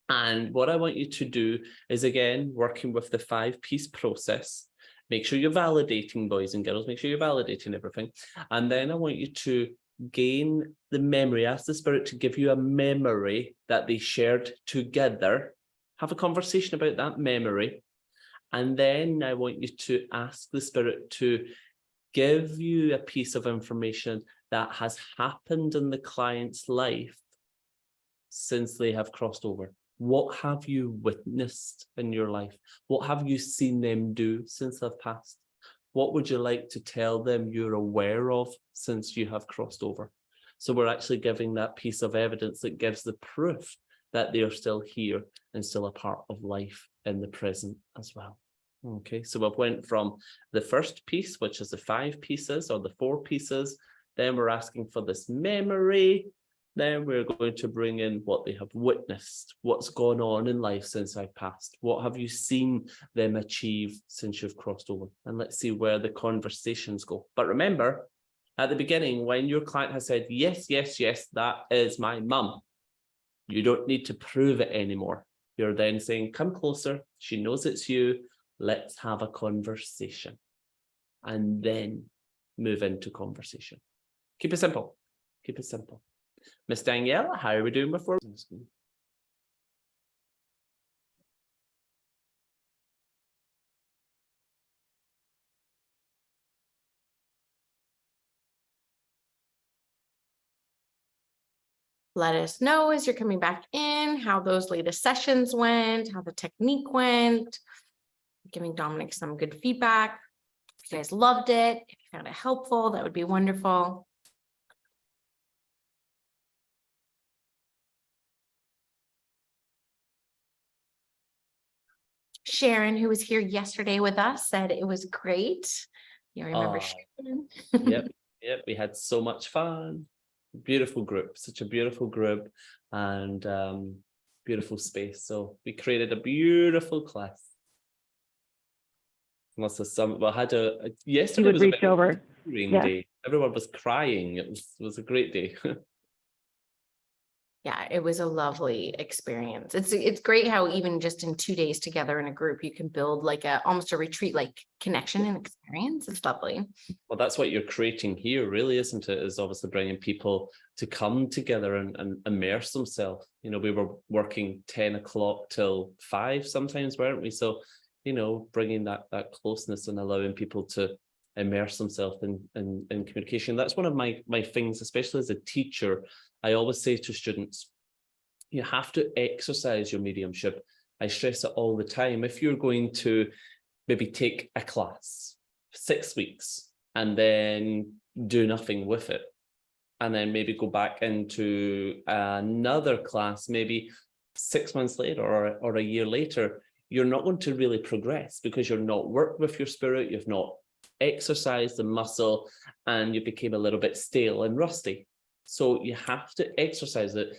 And what I want you to do is, again, working with the 5-piece process. Make sure you're validating, boys and girls. Make sure you're validating everything. And then I want you to gain the memory, ask the spirit to give you a memory that they shared together. Have a conversation about that memory. And then I want you to ask the spirit to give you a piece of information that has happened in the client's life since they have crossed over. What have you witnessed in your life? What have you seen them do since they've passed? What would you like to tell them you're aware of since you have crossed over? So we're actually giving that piece of evidence that gives the proof that they are still here and still a part of life in the present as well. Okay, so we've went from the first piece, which is the 5 pieces or the 4 pieces. Then we're asking for this memory. Then we're going to bring in what they have witnessed, what's gone on in life since I passed. What have you seen them achieve since you've crossed over? And let's see where the conversations go. But remember, at the beginning, when your client has said, yes, yes, yes, that is my mum, you don't need to prove it anymore. You're then saying, come closer. She knows it's you. Let's have a conversation. And then move into conversation. Keep it simple. Keep it simple. Miss Danielle, how are we doing before? Let us know as you're coming back in how those latest sessions went, how the technique went. Giving Dominic some good feedback. you guys loved it, if you found it helpful, that would be wonderful. Sharon, who was here yesterday with us, said it was great. You remember Sharon? Yep, we had so much fun. Beautiful group, such a beautiful group, and beautiful space. So we created a beautiful class. Lots of had yesterday was a bit over. Day. Everyone was crying. It was a great day. Yeah, it was a lovely experience. It's great how even just in 2 days together in a group, you can build like almost a retreat like connection and experience. It's lovely. Well, that's what you're creating here, really, isn't it? Is obviously bringing people to come together and immerse themselves. You know, we were working 10 o'clock till 5 sometimes, weren't we? So, you know, bringing that closeness and allowing people to immerse themselves in communication. That's one of my things, especially as a teacher. I always say to students, you have to exercise your mediumship. I stress it all the time. If you're going to maybe take a class 6 weeks and then do nothing with it, and then maybe go back into another class, maybe 6 months later or a year later, you're not going to really progress because you're not worked with your spirit, you've not exercised the muscle, and you became a little bit stale and rusty. So you have to exercise it.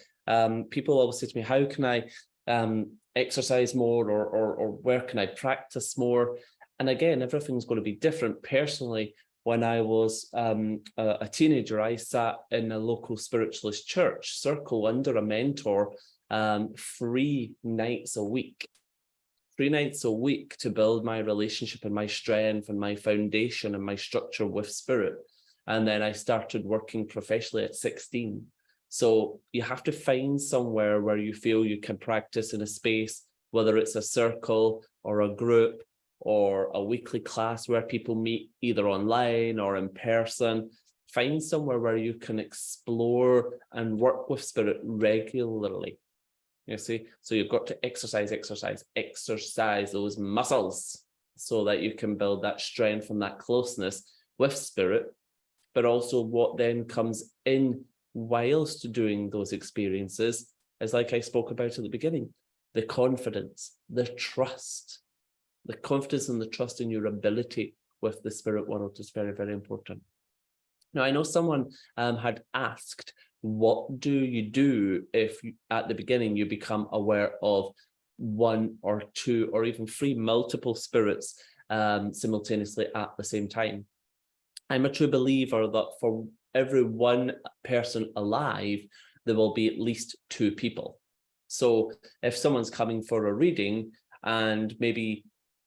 People always say to me, how can I exercise more or where can I practice more? And again, everything's going to be different. Personally, when I was a teenager, I sat in a local spiritualist church circle under a mentor 3 nights a week. 3 nights a week to build my relationship and my strength and my foundation and my structure with spirit. And then I started working professionally at 16. So you have to find somewhere where you feel you can practice in a space, whether it's a circle or a group or a weekly class where people meet either online or in person. Find somewhere where you can explore and work with spirit regularly. You see, so you've got to exercise those muscles so that you can build that strength and that closeness with spirit, but also what then comes in whilst doing those experiences is, like I spoke about at the beginning, the confidence, the trust. The confidence and the trust in your ability with the spirit world is very, very important. Now, I know someone had asked, what do you do if at the beginning you become aware of 1 or 2 or even 3 multiple spirits simultaneously at the same time? I'm a true believer that for every 1 person alive, there will be at least 2 people. So if someone's coming for a reading and maybe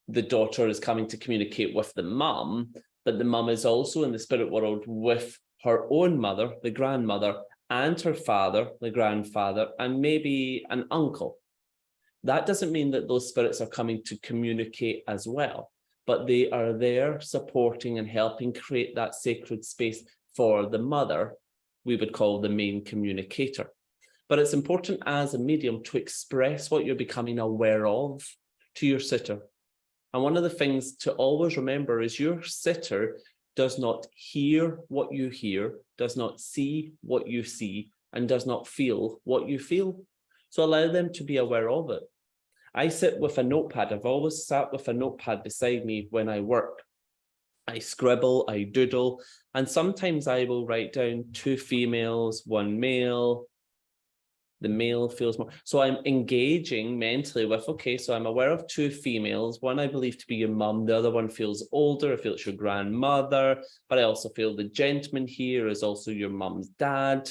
the daughter is coming to communicate with the mum, but the mum is also in the spirit world with her own mother, the grandmother, and her father, the grandfather, and maybe an uncle. That doesn't mean that those spirits are coming to communicate as well, but they are there supporting and helping create that sacred space for the mother, we would call the main communicator. But it's important as a medium to express what you're becoming aware of to your sitter. And one of the things to always remember is your sitter does not hear what you hear, does not see what you see, and does not feel what you feel. So allow them to be aware of it. I sit with a notepad. I've always sat with a notepad beside me when I work. I scribble, I doodle, and sometimes I will write down 2 females, 1 male. The male feels more. So I'm engaging mentally with, okay, so I'm aware of 2 females. 1 I believe to be your mum. The other one feels older. I feel it's your grandmother. But I also feel the gentleman here is also your mum's dad.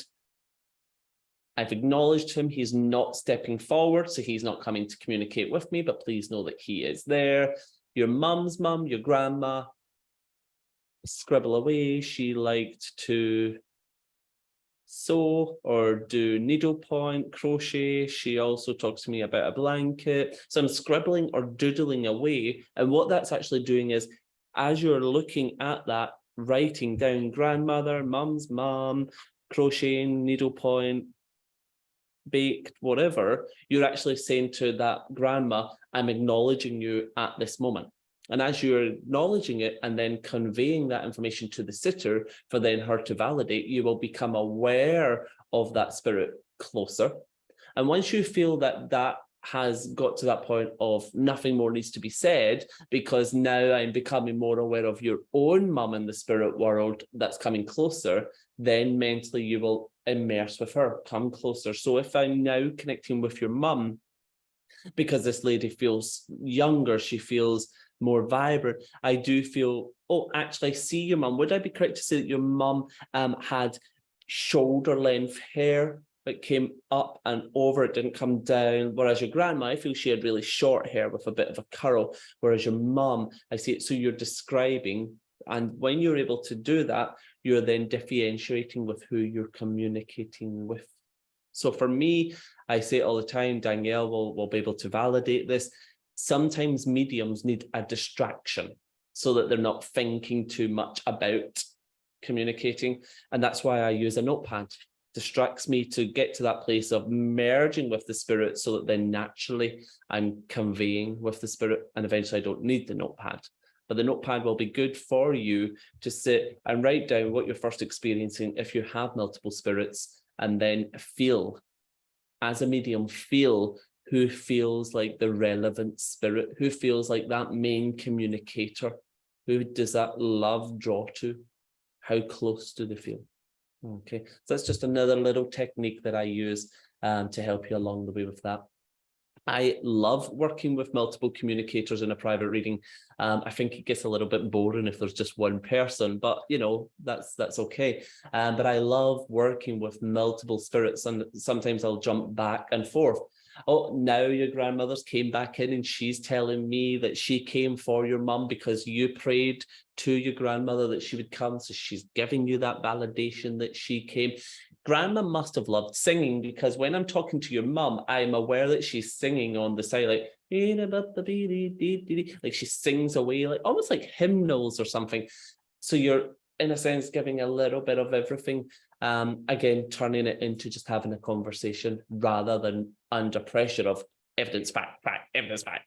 I've acknowledged him. He's not stepping forward, so he's not coming to communicate with me, but please know that he is there. Your mum's mum, your grandma. Scribble away. She liked to sew or do needlepoint, crochet. She also talks to me about a blanket. So I'm scribbling or doodling away. And what that's actually doing is, as you're looking at that, writing down grandmother, mum's mum, crocheting, needlepoint, baked, whatever, you're actually saying to that grandma, I'm acknowledging you at this moment. And as you're acknowledging it and then conveying that information to the sitter for then her to validate, you will become aware of that spirit closer. And once you feel that that has got to that point of nothing more needs to be said, because now I'm becoming more aware of your own mum in the spirit world that's coming closer, then mentally you will immerse with her, come closer. So if I'm now connecting with your mum, because this lady feels younger, she feels more vibrant, I do feel, oh, actually, I see your mum. Would I be correct to say that your mum had shoulder length hair that came up and over, it didn't come down, whereas your grandma, I feel she had really short hair with a bit of a curl, whereas your mum, I see it. So you're describing, and when you're able to do that, you're then differentiating with who you're communicating with. So for me, I say it all the time, Danielle will be able to validate this. Sometimes mediums need a distraction so that they're not thinking too much about communicating. And that's why I use a notepad. Distracts me to get to that place of merging with the spirit so that then naturally I'm conveying with the spirit, and eventually I don't need the notepad. But the notepad will be good for you to sit and write down what you're first experiencing if you have multiple spirits, and then feel, as a medium, feel who feels like the relevant spirit, who feels like that main communicator, who does that love draw to, how close do they feel? Okay, so that's just another little technique that I use to help you along the way with that. I love working with multiple communicators in a private reading. I think it gets a little bit boring if there's just one person, but you know, that's okay. But I love working with multiple spirits, and sometimes I'll jump back and forth. Oh, now your grandmother's came back in and she's telling me that she came for your mum because you prayed to your grandmother that she would come. So she's giving you that validation that she came. Grandma must have loved singing, because when I'm talking to your mum, I'm aware that she's singing on the side, like she sings away, like almost like hymnals or something. So you're, in a sense, giving a little bit of everything. Again, turning it into just having a conversation rather than under pressure of evidence, fact, evidence, fact,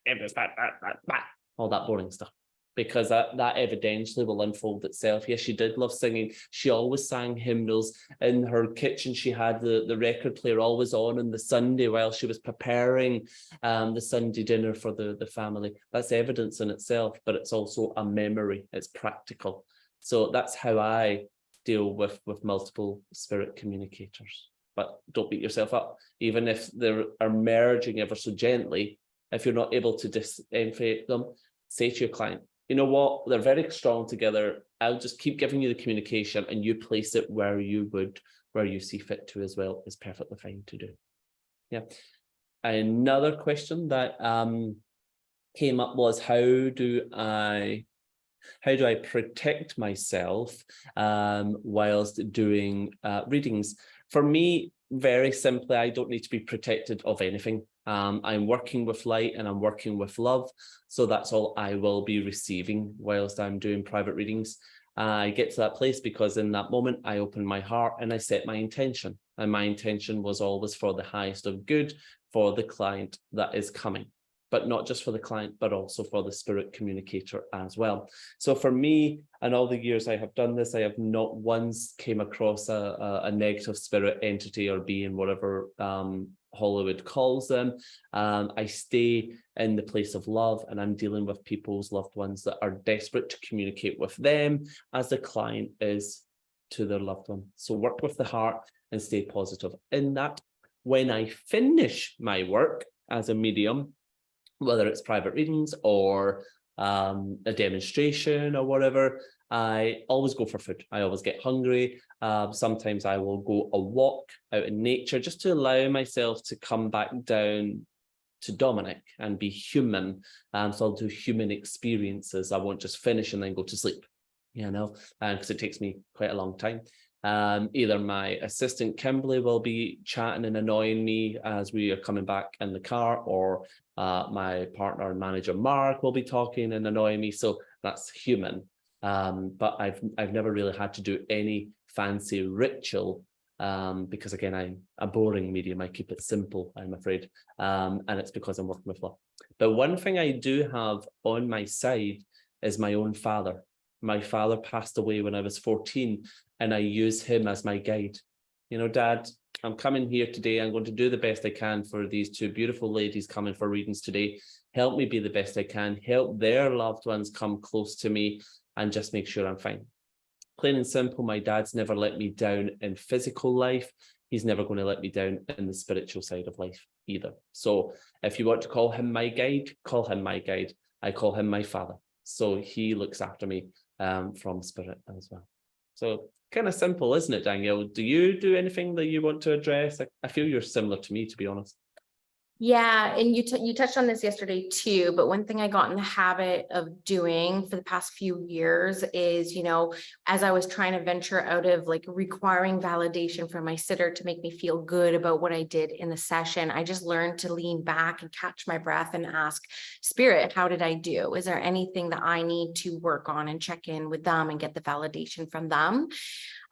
all that boring stuff. Because that evidentially will unfold itself. Yes, she did love singing. She always sang hymnals. In her kitchen, she had the record player always on the Sunday while she was preparing the Sunday dinner for the family. That's evidence in itself, but it's also a memory. It's practical. So that's how I deal with multiple spirit communicators. But don't beat yourself up. Even if they are merging ever so gently, if you're not able to differentiate them, say to your client, you know what, they're very strong together. I'll just keep giving you the communication and you place it where you see fit to as well. Is perfectly fine to do. Yeah. Another question that came up was, how do I protect myself whilst doing readings? For me, very simply, I don't need to be protected of anything. I'm working with light and I'm working with love. So that's all I will be receiving whilst I'm doing private readings. I get to that place because in that moment, I open my heart and I set my intention. And my intention was always for the highest of good for the client that is coming. But not just for the client, but also for the spirit communicator as well. So for me, and all the years I have done this, I have not once came across a negative spirit entity or being, whatever Hollywood calls them. I stay in the place of love, and I'm dealing with people's loved ones that are desperate to communicate with them as the client is to their loved one. So work with the heart and stay positive in that. When I finish my work as a medium, whether it's private readings or a demonstration or whatever, I always go for food. I always get hungry. Sometimes I will go a walk out in nature just to allow myself to come back down to Dominic and be human. So I'll do human experiences. I won't just finish and then go to sleep, you know, because it takes me quite a long time. Either my assistant Kimberly will be chatting and annoying me as we are coming back in the car, or my partner and manager Mark will be talking and annoying me. So that's human. But I've never really had to do any fancy ritual because again, I'm a boring medium. I keep it simple, I'm afraid. And it's because I'm working with love. But one thing I do have on my side is my own father. My father passed away when I was 14, and I use him as my guide. You know, Dad, I'm coming here today. I'm going to do the best I can for these two beautiful ladies coming for readings today. Help me be the best I can. Help their loved ones come close to me, and just make sure I'm fine. Plain and simple, my dad's never let me down in physical life. He's never going to let me down in the spiritual side of life either. So if you want to call him my guide, call him my guide. I call him my father. So he looks after me from spirit as well. So kind of simple, isn't it, Danielle? Do you do anything that you want to address? I feel you're similar to me, to be honest. Yeah, and you touched on this yesterday too, but one thing I got in the habit of doing for the past few years is, you know, as I was trying to venture out of like requiring validation from my sitter to make me feel good about what I did in the session, I just learned to lean back and catch my breath and ask Spirit, how did I do? Is there anything that I need to work on and check in with them and get the validation from them?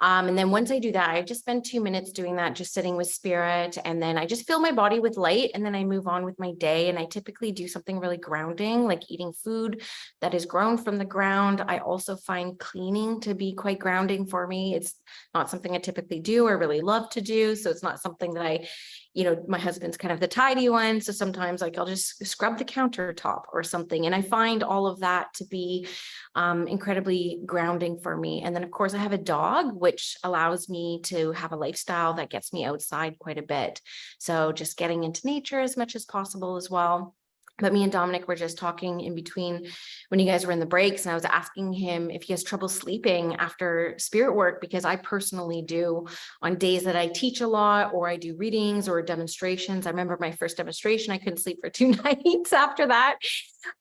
And then once I do that, I just spend 2 minutes doing that, just sitting with spirit. And then I just fill my body with light, and then I move on with my day. And I typically do something really grounding, like eating food that is grown from the ground. I also find cleaning to be quite grounding for me. It's not something I typically do or really love to do. So it's not something that I, you know, my husband's kind of the tidy one. So sometimes like I'll just scrub the countertop or something. And I find all of that to be incredibly grounding for me. And then of course I have a dog, which allows me to have a lifestyle that gets me outside quite a bit. So just getting into nature as much as possible as well. But me and Dominic were just talking in between when you guys were in the breaks, and I was asking him if he has trouble sleeping after spirit work, because I personally do on days that I teach a lot or I do readings or demonstrations. I remember my first demonstration, I couldn't sleep for 2 nights after that.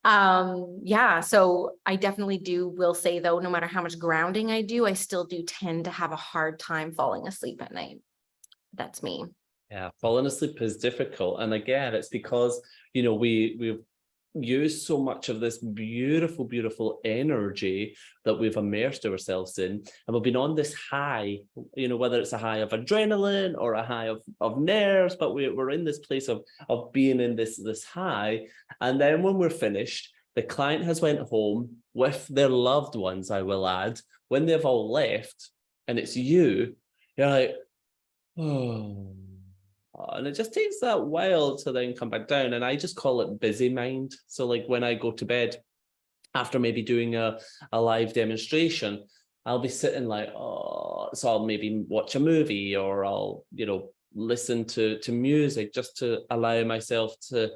Yeah, so I definitely will say though, no matter how much grounding I do, I still do tend to have a hard time falling asleep at night. That's me. Yeah, falling asleep is difficult. And again, it's because, you know, we've used so much of this beautiful, beautiful energy that we've immersed ourselves in. And we've been on this high, you know, whether it's a high of adrenaline or a high of nerves, but we're in this place of being in this high. And then when we're finished, the client has went home with their loved ones, I will add, when they've all left, and it's you're like, oh. And it just takes that while to then come back down. And I just call it busy mind. So like when I go to bed after maybe doing a live demonstration, I'll be sitting like, oh, so I'll maybe watch a movie or I'll, you know, listen to music just to allow myself to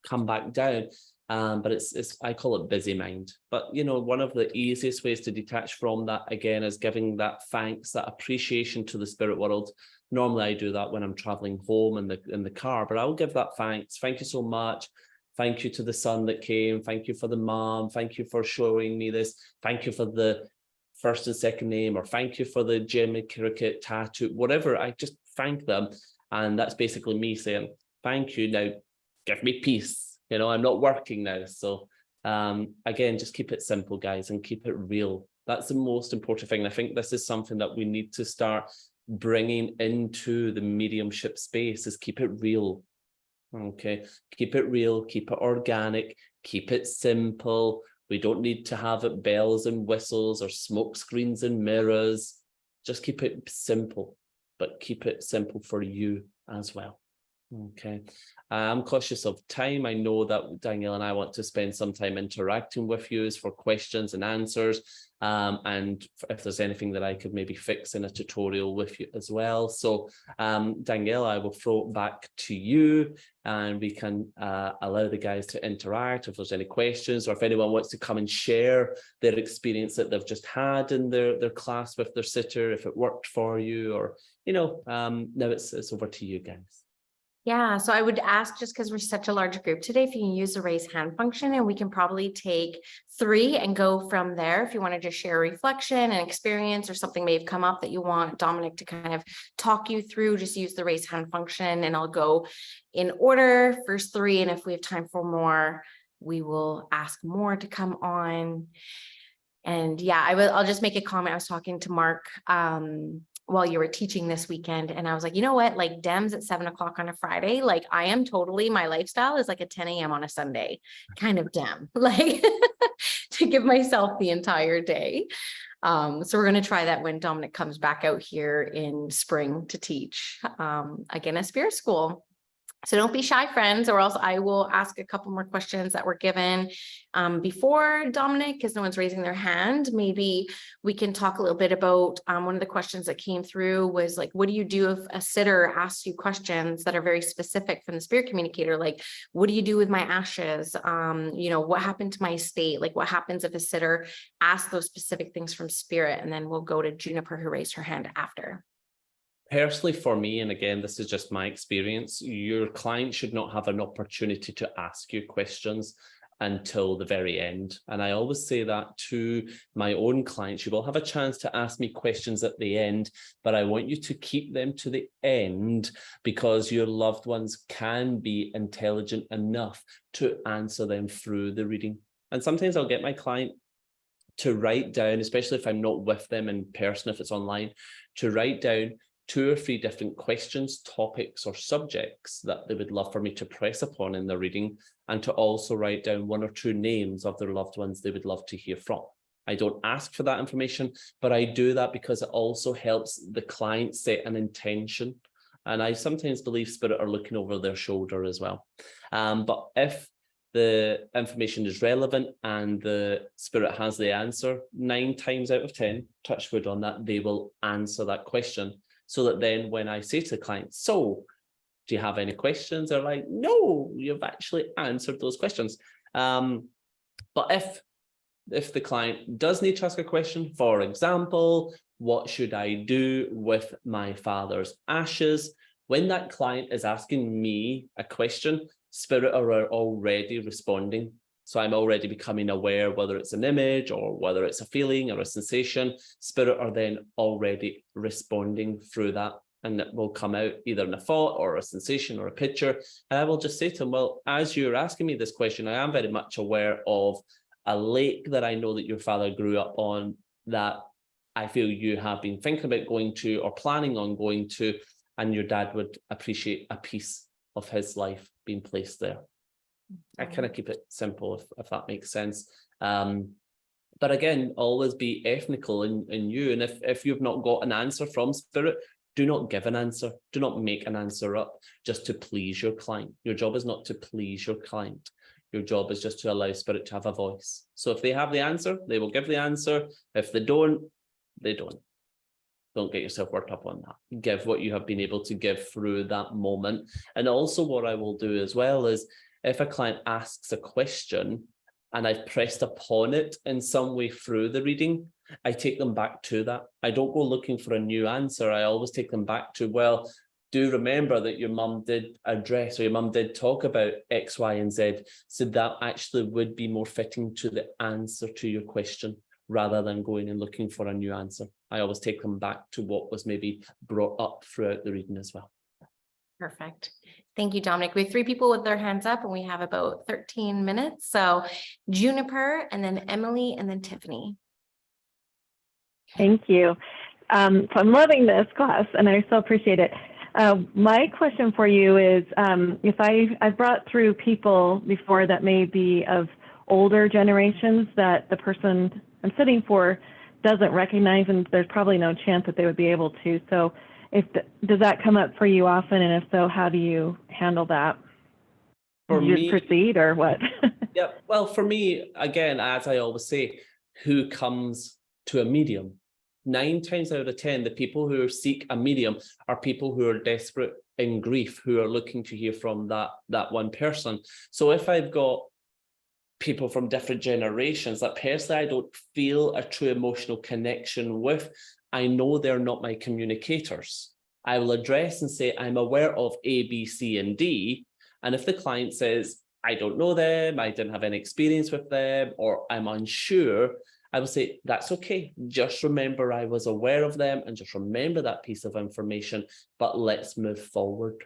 come back down. But it's I call it busy mind. But you know, one of the easiest ways to detach from that again is giving that thanks, that appreciation to the spirit world. Normally I do that when I'm traveling home in the car, but I'll give that thanks. Thank you so much. Thank you to the son that came. Thank you for the mom. Thank you for showing me this. Thank you for the first and second name, or thank you for the Jimmy Cricket tattoo, whatever. I just thank them. And that's basically me saying, thank you. Now give me peace. You know, I'm not working now. So again, just keep it simple, guys, and keep it real. That's the most important thing. And I think this is something that we need to start bringing into the mediumship space, is keep it real. Okay, keep it real, keep it organic, keep it simple. We don't need to have it bells and whistles or smoke screens and mirrors. Just keep it simple, but keep it simple for you as well. Okay, I'm cautious of time. I know that Danielle and I want to spend some time interacting with you for questions and answers. And if there's anything that I could maybe fix in a tutorial with you as well. So Danielle, I will throw it back to you, and we can allow the guys to interact if there's any questions, or if anyone wants to come and share their experience that they've just had in their class with their sitter, if it worked for you, or, you know, now it's over to you guys. Yeah, so I would ask, just because we're such a large group today, if you can use the raise hand function, and we can probably take 3 and go from there. If you want to just share a reflection and experience, or something may have come up that you want Dominic to kind of talk you through, just use the raise hand function, and I'll go in order, first 3. And if we have time for more, we will ask more to come on. And yeah, I'll just make a comment. I was talking to Mark while you were teaching this weekend. And I was like, you know what, like Dems at 7 o'clock on a Friday, like I am totally, my lifestyle is like a 10 a.m. on a Sunday kind of Dem, like to give myself the entire day. So we're going to try that when Dominic comes back out here in spring to teach, again, at Spirit School. So don't be shy, friends, or else I will ask a couple more questions that were given before Dominic, because no one's raising their hand. Maybe we can talk a little bit about one of the questions that came through was like, what do you do if a sitter asks you questions that are very specific from the spirit communicator? Like, what do you do with my ashes? You know, what happened to my estate? Like, what happens if a sitter asks those specific things from spirit? And then we'll go to Juniper, who raised her hand after. Personally, for me, and again, this is just my experience, your client should not have an opportunity to ask you questions until the very end. And I always say that to my own clients. You will have a chance to ask me questions at the end, but I want you to keep them to the end, because your loved ones can be intelligent enough to answer them through the reading. And sometimes I'll get my client to write down, especially if I'm not with them in person, if it's online, to write down 2 or 3 different questions, topics, or subjects that they would love for me to press upon in the reading, and to also write down 1 or 2 names of their loved ones they would love to hear from. I don't ask for that information, but I do that because it also helps the client set an intention. And I sometimes believe spirit are looking over their shoulder as well. But if the information is relevant and the spirit has the answer, 9 times out of 10, touch wood on that, they will answer that question. So that then when I say to the client, so do you have any questions? They're like, no, you've actually answered those questions. But if the client does need to ask a question, for example, what should I do with my father's ashes? When that client is asking me a question, spirit are already responding. So I'm already becoming aware, whether it's an image or whether it's a feeling or a sensation. Spirit are then already responding through that, and it will come out either in a thought or a sensation or a picture. And I will just say to them, well, as you're asking me this question, I am very much aware of a lake that I know that your father grew up on, that I feel you have been thinking about going to or planning on going to, and your dad would appreciate a piece of his life being placed there. I kind of keep it simple, if that makes sense. But again, always be ethnical in you. And if you've not got an answer from spirit, do not give an answer. Do not make an answer up just to please your client. Your job is not to please your client. Your job is just to allow spirit to have a voice. So if they have the answer, they will give the answer. If they don't, they don't. Don't get yourself worked up on that. Give what you have been able to give through that moment. And also what I will do as well is, if a client asks a question and I've pressed upon it in some way through the reading, I take them back to that. I don't go looking for a new answer. I always take them back to, well, do remember that your mum did address, or your mum did talk about X, Y, and Z. So that actually would be more fitting to the answer to your question, rather than going and looking for a new answer. I always take them back to what was maybe brought up throughout the reading as well. Perfect. Thank you, Dominic. We have 3 people with their hands up and we have about 13 minutes. So Juniper, and then Emily, and then Tiffany. Thank you. So I'm loving this class and I so appreciate it. My question for you is, if I've brought through people before that may be of older generations that the person I'm sitting for doesn't recognize, and there's probably no chance that they would be able to. So does that come up for you often? And if so, how do you handle that? For do you me, proceed or what? Yeah, well, for me, again, as I always say, who comes to a medium? 9 times out of 10, the people who seek a medium are people who are desperate in grief, who are looking to hear from that one person. So if I've got people from different generations that personally I don't feel a true emotional connection with, I know they're not my communicators. I will address and say, I'm aware of A, B, C, and D. And if the client says, I don't know them, I didn't have any experience with them, or I'm unsure, I will say, that's okay. Just remember I was aware of them, and just remember that piece of information, but let's move forward.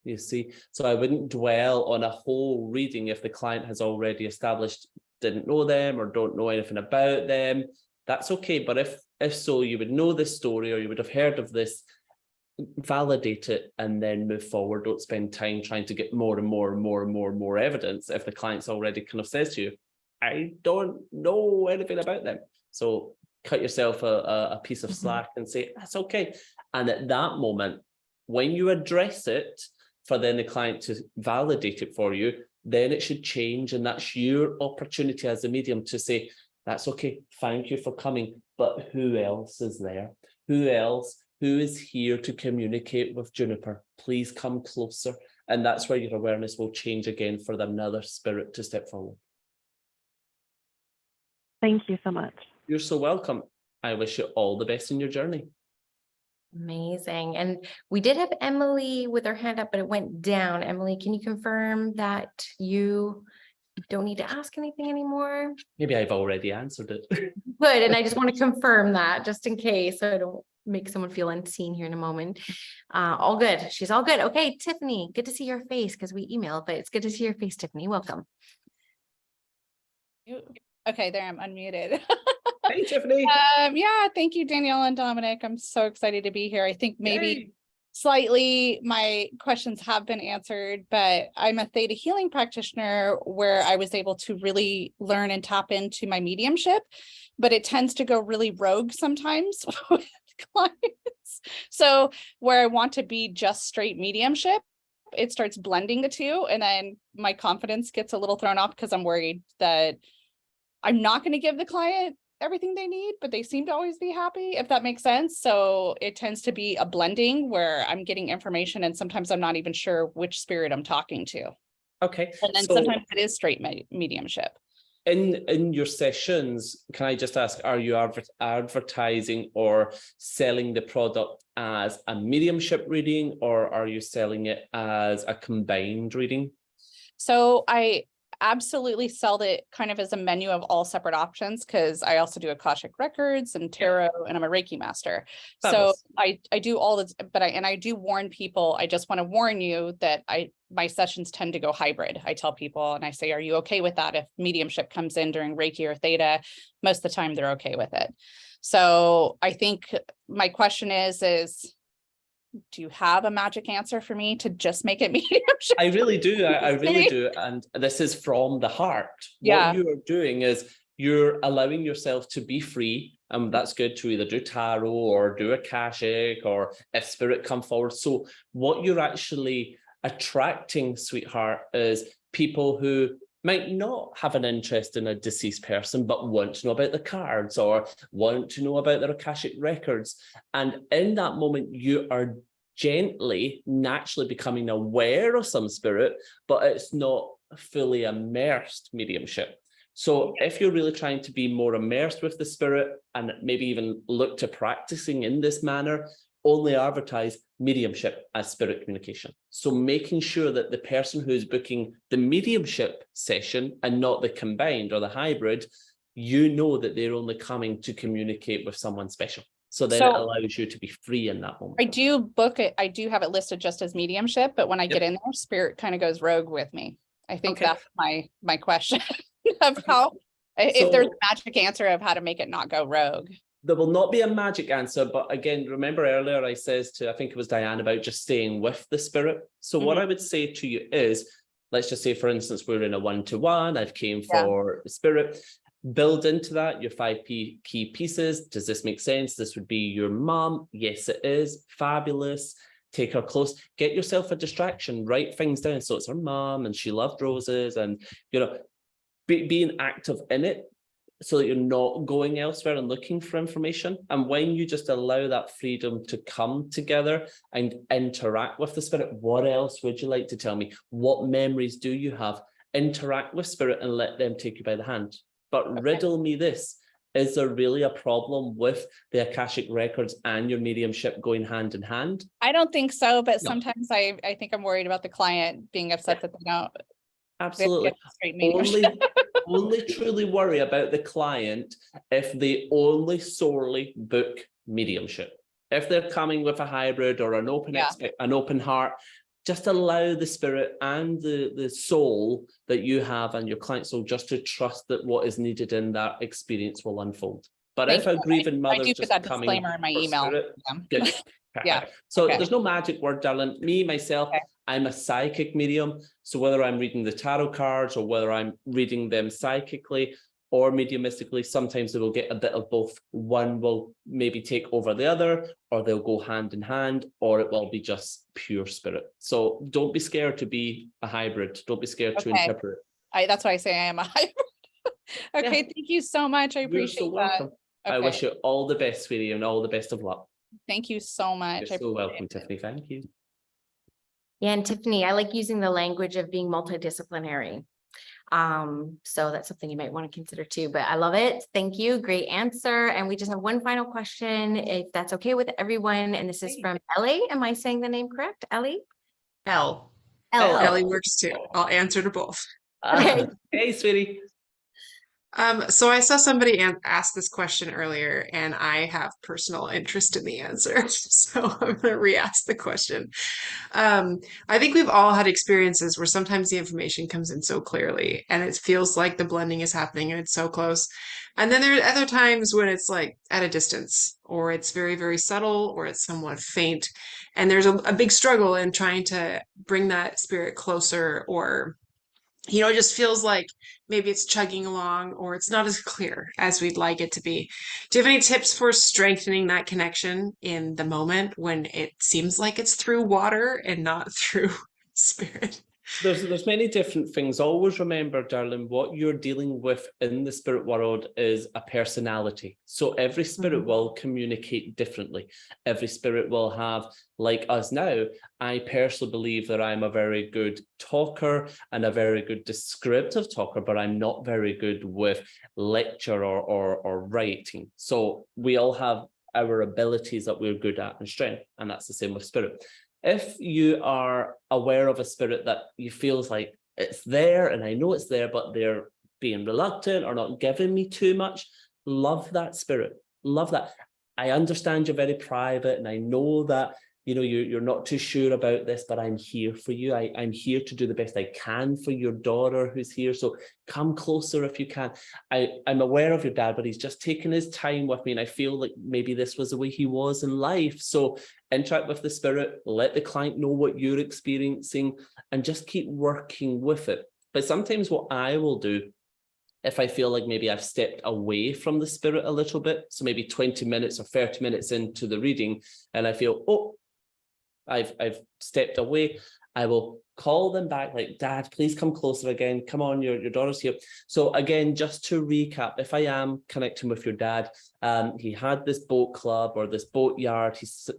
You see, so I wouldn't dwell on a whole reading if the client has already established, didn't know them or don't know anything about them. That's okay. But if If so, you would know this story or you would have heard of this. Validate it and then move forward. Don't spend time trying to get more and more and more and more and more evidence if the client's already kind of says to you, I don't know anything about them. So cut yourself a piece of slack and say, that's okay. And at that moment, when you address it for then the client to validate it for you, then it should change. And that's your opportunity as a medium to say, that's okay, thank you for coming, but who else is there? Who else? Who is here to communicate with Juniper? Please come closer. And that's where your awareness will change again for another spirit to step forward. Thank you so much. You're so welcome. I wish you all the best in your journey. Amazing. And we did have Emily with her hand up, but it went down. Emily, can you confirm that you don't need to ask anything anymore? Maybe I've already answered it. Good. And I just want to confirm that just in case, so I don't make someone feel unseen here in a moment. All good. She's all good. Okay, Tiffany, good to see your face because we emailed, but it's good to see your face, Tiffany. Welcome. Okay, there, I'm unmuted. Hey, Tiffany. Yeah, thank you, Danielle and Dominic. I'm so excited to be here. I think maybe slightly my questions have been answered, but I'm a theta healing practitioner where I was able to really learn and tap into my mediumship, but it tends to go really rogue sometimes with clients. So where I want to be just straight mediumship, it starts blending the two, and then my confidence gets a little thrown off because I'm worried that I'm not going to give the client everything they need, but they seem to always be happy, if that makes sense. So it tends to be a blending where I'm getting information and sometimes I'm not even sure which spirit I'm talking to. Okay. And then so sometimes it is straight mediumship. in your sessions, can I just ask, are you advertising or selling the product as a mediumship reading, or are you selling it as a combined reading? So I absolutely sell it kind of as a menu of all separate options, because I also do Akashic Records and tarot, and I'm a Reiki master. Fabulous. So I do all this, but I do warn people. I just want to warn you that my sessions tend to go hybrid. I tell people and I say, are you okay with that? If mediumship comes in during Reiki or theta, most of the time they're okay with it. So I think my question is, do you have a magic answer for me to just make it mediumship? I really do. I really do. And this is from the heart. Yeah. What you are doing is you're allowing yourself to be free. And that's good to either do tarot or do Akashic, or if spirit come forward. So what you're actually attracting, sweetheart, is people who might not have an interest in a deceased person, but want to know about the cards or want to know about their Akashic records. And in that moment, you are gently, naturally becoming aware of some spirit, but it's not fully immersed mediumship. So if you're really trying to be more immersed with the spirit and maybe even look to practicing in this manner, only advertise mediumship as spirit communication. So making sure that the person who's booking the mediumship session and not the combined or the hybrid, you know that they're only coming to communicate with someone special. So then it allows you to be free in that moment. I do book it. I do have it listed just as mediumship, but when I get in there, spirit kind of goes rogue with me. I think that's my question of how, if there's a magic answer of how to make it not go rogue. There will not be a magic answer, but again, remember earlier I says to, I think it was Diane, about just staying with the spirit. So what I would say to you is, let's just say, for instance, we're in a one-to-one, I've came for spirit, build into that your 5 key pieces. Does this make sense? This would be your mom. Yes, it is. Fabulous. Take her close. Get yourself a distraction. Write things down. So it's her mom and she loved roses, and, you know, being active in it, so that you're not going elsewhere and looking for information. And when you just allow that freedom to come together and interact with the spirit, what else would you like to tell me? What memories do you have? Interact with spirit and let them take you by the hand. But riddle me this, is there really a problem with the Akashic records and your mediumship going hand in hand? I don't think so, but sometimes I think I'm worried about the client being upset that they don't. Absolutely. Only truly worry about the client if they only solely book mediumship. If they're coming with a hybrid or an open heart, just allow the spirit and the soul that you have and your client soul just to trust that what is needed in that experience will unfold. But Thank if a you. grieving I mother's do put just that coming disclaimer in my for email. spirit, Yeah. good. Yeah. Perfect. So Okay. there's no magic word, darling. Me, myself, Okay. I'm a psychic medium. So whether I'm reading the tarot cards or whether I'm reading them psychically or mediumistically, sometimes they will get a bit of both. One will maybe take over the other, or they'll go hand in hand, or it will be just pure spirit. So don't be scared to be a hybrid. Don't be scared to Okay. interpret. That's why I say I am a hybrid. Okay, Yeah. thank you so much. I You're appreciate so welcome. that. I Okay, wish you all the best, sweetie, and all the best of luck. thank you so much. You're I so welcome, appreciate it. Tiffany. Thank you. Yeah, and Tiffany, I like using the language of being multidisciplinary. So that's something you might want to consider too, but I love it. Thank you. Great answer. And we just have one final question, if that's okay with everyone. And this is from Ellie. Am I saying the name correct? Ellie? L. L. Ellie works too. I'll answer to both. Okay. Hey, sweetie. So I saw somebody ask this question earlier, and I have personal interest in the answer. So I'm going to re-ask the question. I think we've all had experiences where sometimes the information comes in so clearly, and it feels like the blending is happening and it's so close. And then there are other times when it's like at a distance, or it's very, very subtle, or it's somewhat faint. And there's a big struggle in trying to bring that spirit closer, or it just feels like maybe it's chugging along or it's not as clear as we'd like it to be. Do you have any tips for strengthening that connection in the moment when it seems like it's through water and not through spirit? There's many different things. Always remember, darling, what you're dealing with in the spirit world is a personality. So every spirit will communicate differently. Every spirit will have, like us now, I personally believe that I'm a very good talker and a very good descriptive talker, but I'm not very good with lecture or writing. So we all have our abilities that we're good at and strength, and that's the same with spirit. If you are aware of a spirit that you feels like it's there, and I know it's there, but they're being reluctant or not giving me too much, love that spirit. Love that. I understand you're very private, and I know that you're not too sure about this, but I'm here for you. I'm here to do the best I can for your daughter who's here. So come closer if you can. I'm aware of your dad, but he's just taking his time with me, and I feel like maybe this was the way he was in life. So interact with the spirit, let the client know what you're experiencing, and just keep working with it. But sometimes what I will do, if I feel like maybe I've stepped away from the spirit a little bit, so maybe 20 minutes or 30 minutes into the reading, and I feel, oh, I've stepped away, I will call them back like, Dad, please come closer again. Come on, your daughter's here. So again, just to recap, if I am connecting with your dad, he had this boat club or this boat yard, he's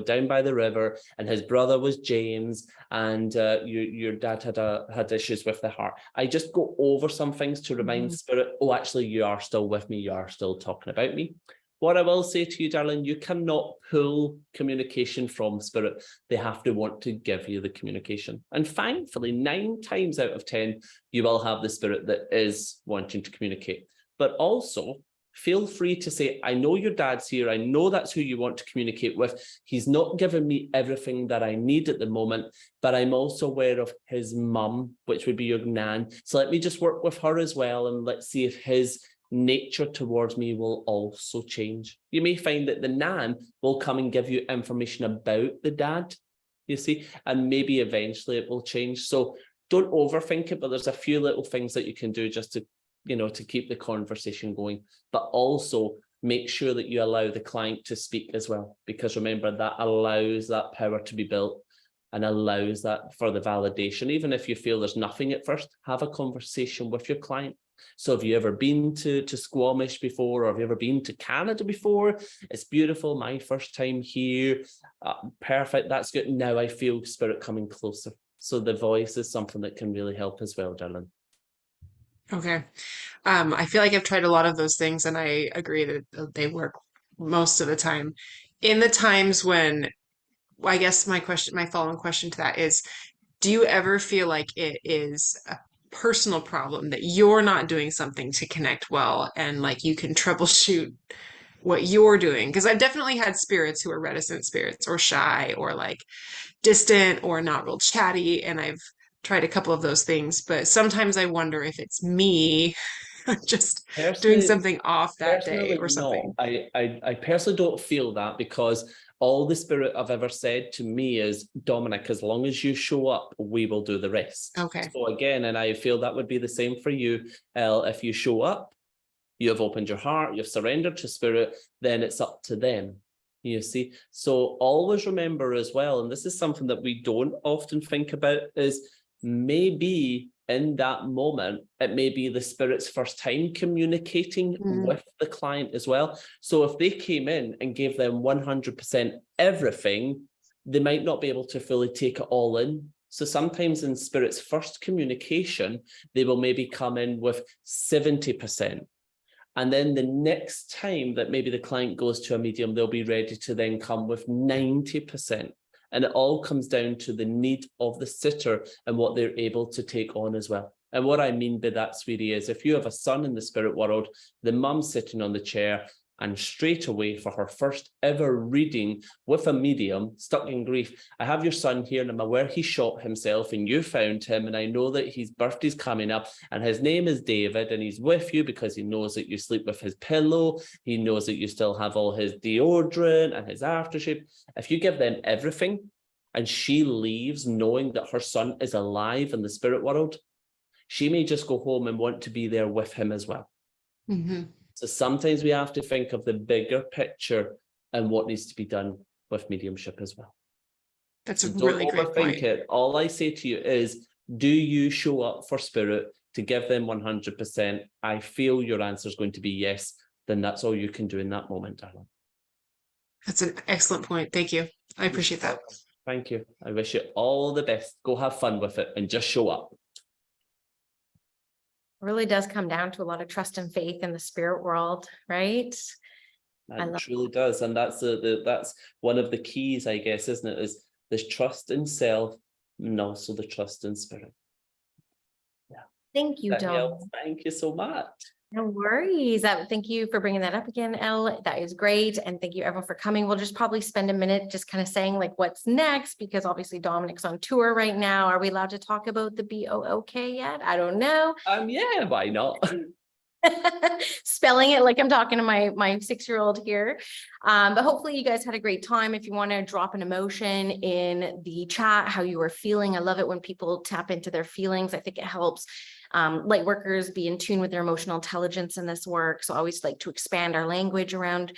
down by the river, and his brother was James, and your dad had issues with the heart. I just go over some things to remind spirit, oh, actually, you are still with me, you are still talking about me. What I will say to you, darling, you cannot pull communication from spirit. They have to want to give you the communication. And thankfully, 9 times out of 10, you will have the spirit that is wanting to communicate. But also, feel free to say, I know your dad's here. I know that's who you want to communicate with. He's not giving me everything that I need at the moment, but I'm also aware of his mum, which would be your nan. So let me just work with her as well, and let's see if his nature towards me will also change. You may find that the nan will come and give you information about the dad, you see, and maybe eventually it will change. So don't overthink it, but there's a few little things that you can do just to, to keep the conversation going, but also make sure that you allow the client to speak as well, because remember, that allows that power to be built and allows that for the validation. Even if you feel there's nothing at first, have a conversation with your client. So have you ever been to Squamish before, or have you ever been to Canada before? It's beautiful. My first time here. Perfect. That's good. Now I feel spirit coming closer. So the voice is something that can really help as well, darling. Okay. I feel like I've tried a lot of those things, and I agree that they work most of the time. In the times when, I guess my following question to that is, do you ever feel like it is a personal problem that you're not doing something to connect well, and like you can troubleshoot what you're doing? Because I've definitely had spirits who are reticent spirits, or shy, or like distant, or not real chatty, and I've tried a couple of those things, but sometimes I wonder if it's me just doing Personally, something off that day personally, or something. no. I personally don't feel that, because all the spirit I've ever said to me is, Dominic, as long as you show up, we will do the rest. Okay. So again, and I feel that would be the same for you, Elle. If you show up, you have opened your heart, you've surrendered to spirit, then it's up to them. You see, so always remember as well, and this is something that we don't often think about, is maybe in that moment, it may be the spirit's first time communicating with the client as well. So if they came in and gave them 100% everything, they might not be able to fully take it all in. So sometimes in spirit's first communication, they will maybe come in with 70%. And then the next time that maybe the client goes to a medium, they'll be ready to then come with 90%. And it all comes down to the need of the sitter and what they're able to take on as well. And what I mean by that, sweetie, is if you have a son in the spirit world, the mum's sitting on the chair, and straight away for her first ever reading with a medium stuck in grief, I have your son here and I'm aware he shot himself and you found him, and I know that his birthday's coming up and his name is David, and he's with you because he knows that you sleep with his pillow, he knows that you still have all his deodorant and his aftershave. If you give them everything and she leaves knowing that her son is alive in the spirit world, she may just go home and want to be there with him as well. Mm-hmm. So sometimes we have to think of the bigger picture and what needs to be done with mediumship as well. That's a So don't really great overthink point. it. All I say to you is, do you show up for spirit to give them 100%? I feel your answer is going to be yes. Then that's all you can do in that moment, darling. That's an excellent point. Thank you. I appreciate that. Thank you. I wish you all the best. Go have fun with it and just show up. Really does come down to a lot of trust and faith in the spirit world, right? It truly does. And that's that's one of the keys, I guess, isn't it? Is this trust in self and also the trust in spirit. Yeah. Thank you, Danielle, Dom. thank you so much. No worries. Thank you for bringing that up again, Elle. That is great. And thank you everyone for coming. We'll just probably spend a minute just kind of saying like what's next, because obviously Dominic's on tour right now. Are we allowed to talk about the BOOK yet? I don't know. Yeah, why not? Spelling it like I'm talking to my 6-year-old here. But hopefully you guys had a great time. If you want to drop an emotion in the chat, how you are feeling. I love it when people tap into their feelings. I think it helps light workers be in tune with their emotional intelligence in this work. So I always like to expand our language around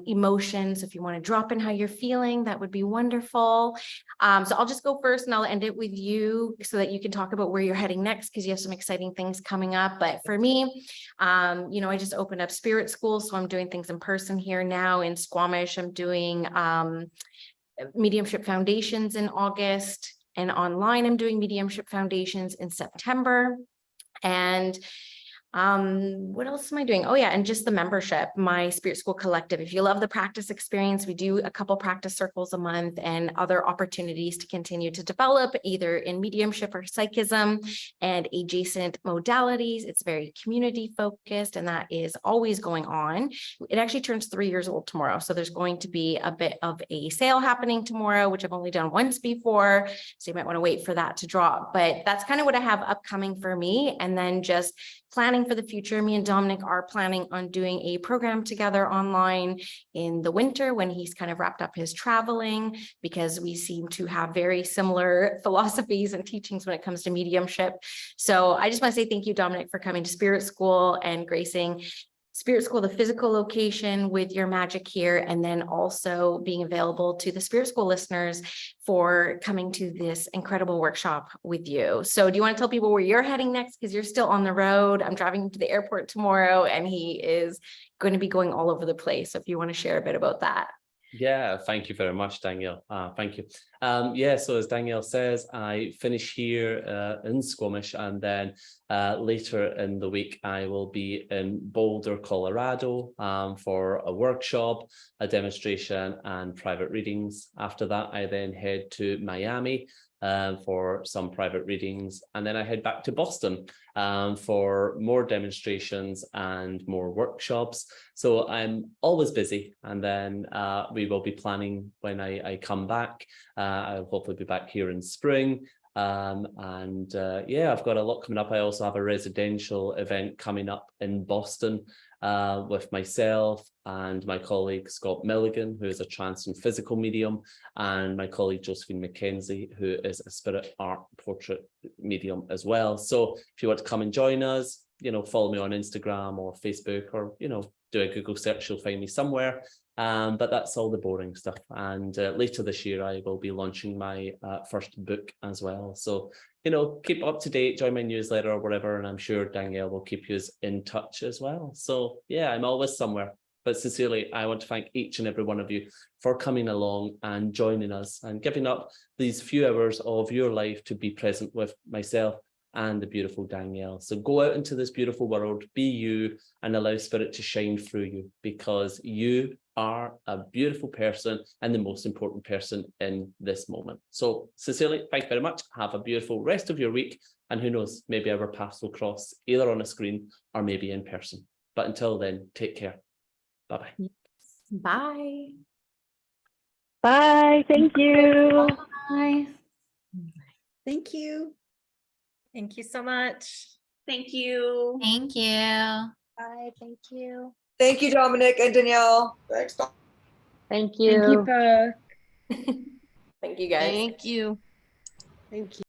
emotions. If you want to drop in how you're feeling, that would be wonderful. So I'll just go first and I'll end it with you so that you can talk about where you're heading next, because you have some exciting things coming up. But for me, I just opened up Spirit School. So I'm doing things in person here now in Squamish. I'm doing Mediumship Foundations in August, and online I'm doing Mediumship Foundations in September. And what else am I doing? Oh yeah, and just the membership, my Spirit School Collective. If you love the practice experience, we do a couple practice circles a month and other opportunities to continue to develop either in mediumship or psychism and adjacent modalities. It's very community focused, and that is always going on. It actually turns 3 years old tomorrow. So there's going to be a bit of a sale happening tomorrow, which I've only done once before. So you might want to wait for that to drop, but that's kind of what I have upcoming for me. And then just planning for the future. Me and Dominic are planning on doing a program together online in the winter when he's kind of wrapped up his traveling, because we seem to have very similar philosophies and teachings when it comes to mediumship. So I just want to say thank you, Dominic, for coming to Spirit School and gracing Spirit School, the physical location, with your magic here, and then also being available to the Spirit School listeners for coming to this incredible workshop with you. So do you want to tell people where you're heading next? Because you're still on the road. I'm driving him to the airport tomorrow and he is going to be going all over the place. So if you want to share a bit about that. Yeah, thank you very much, Danielle. Thank you. So as Danielle says, I finish here in Squamish, and then later in the week, I will be in Boulder, Colorado for a workshop, a demonstration, and private readings. After that, I then head to Miami for some private readings, and then I head back to Boston for more demonstrations and more workshops. So I'm always busy, and then we will be planning when I come back. I'll hopefully be back here in spring. Yeah, I've got a lot coming up. I also have a residential event coming up in Boston with myself and my colleague Scott Milligan, who is a trance and physical medium, and my colleague Josephine McKenzie, who is a spirit art portrait medium as well. So if you want to come and join us, follow me on Instagram or Facebook, or, do a Google search, you'll find me somewhere. But that's all the boring stuff. And later this year, I will be launching my first book as well. So, keep up to date, join my newsletter or whatever. And I'm sure Danielle will keep you in touch as well. So yeah, I'm always somewhere. But sincerely, I want to thank each and every one of you for coming along and joining us and giving up these few hours of your life to be present with myself and the beautiful Danielle. So go out into this beautiful world, be you, and allow spirit to shine through you, because you are a beautiful person and the most important person in this moment. So sincerely, thank you very much. Have a beautiful rest of your week. And who knows, maybe our paths will cross either on a screen or maybe in person. But until then, take care. Bye-bye. Bye. Bye. Thank you. Bye. Thank you. Thank you so much. Thank you. Thank you. Bye. Thank you. Thank you, Dominic and Danielle. Thanks. Thank Thank you you. both. Thank you, guys. Thank you. Thank you.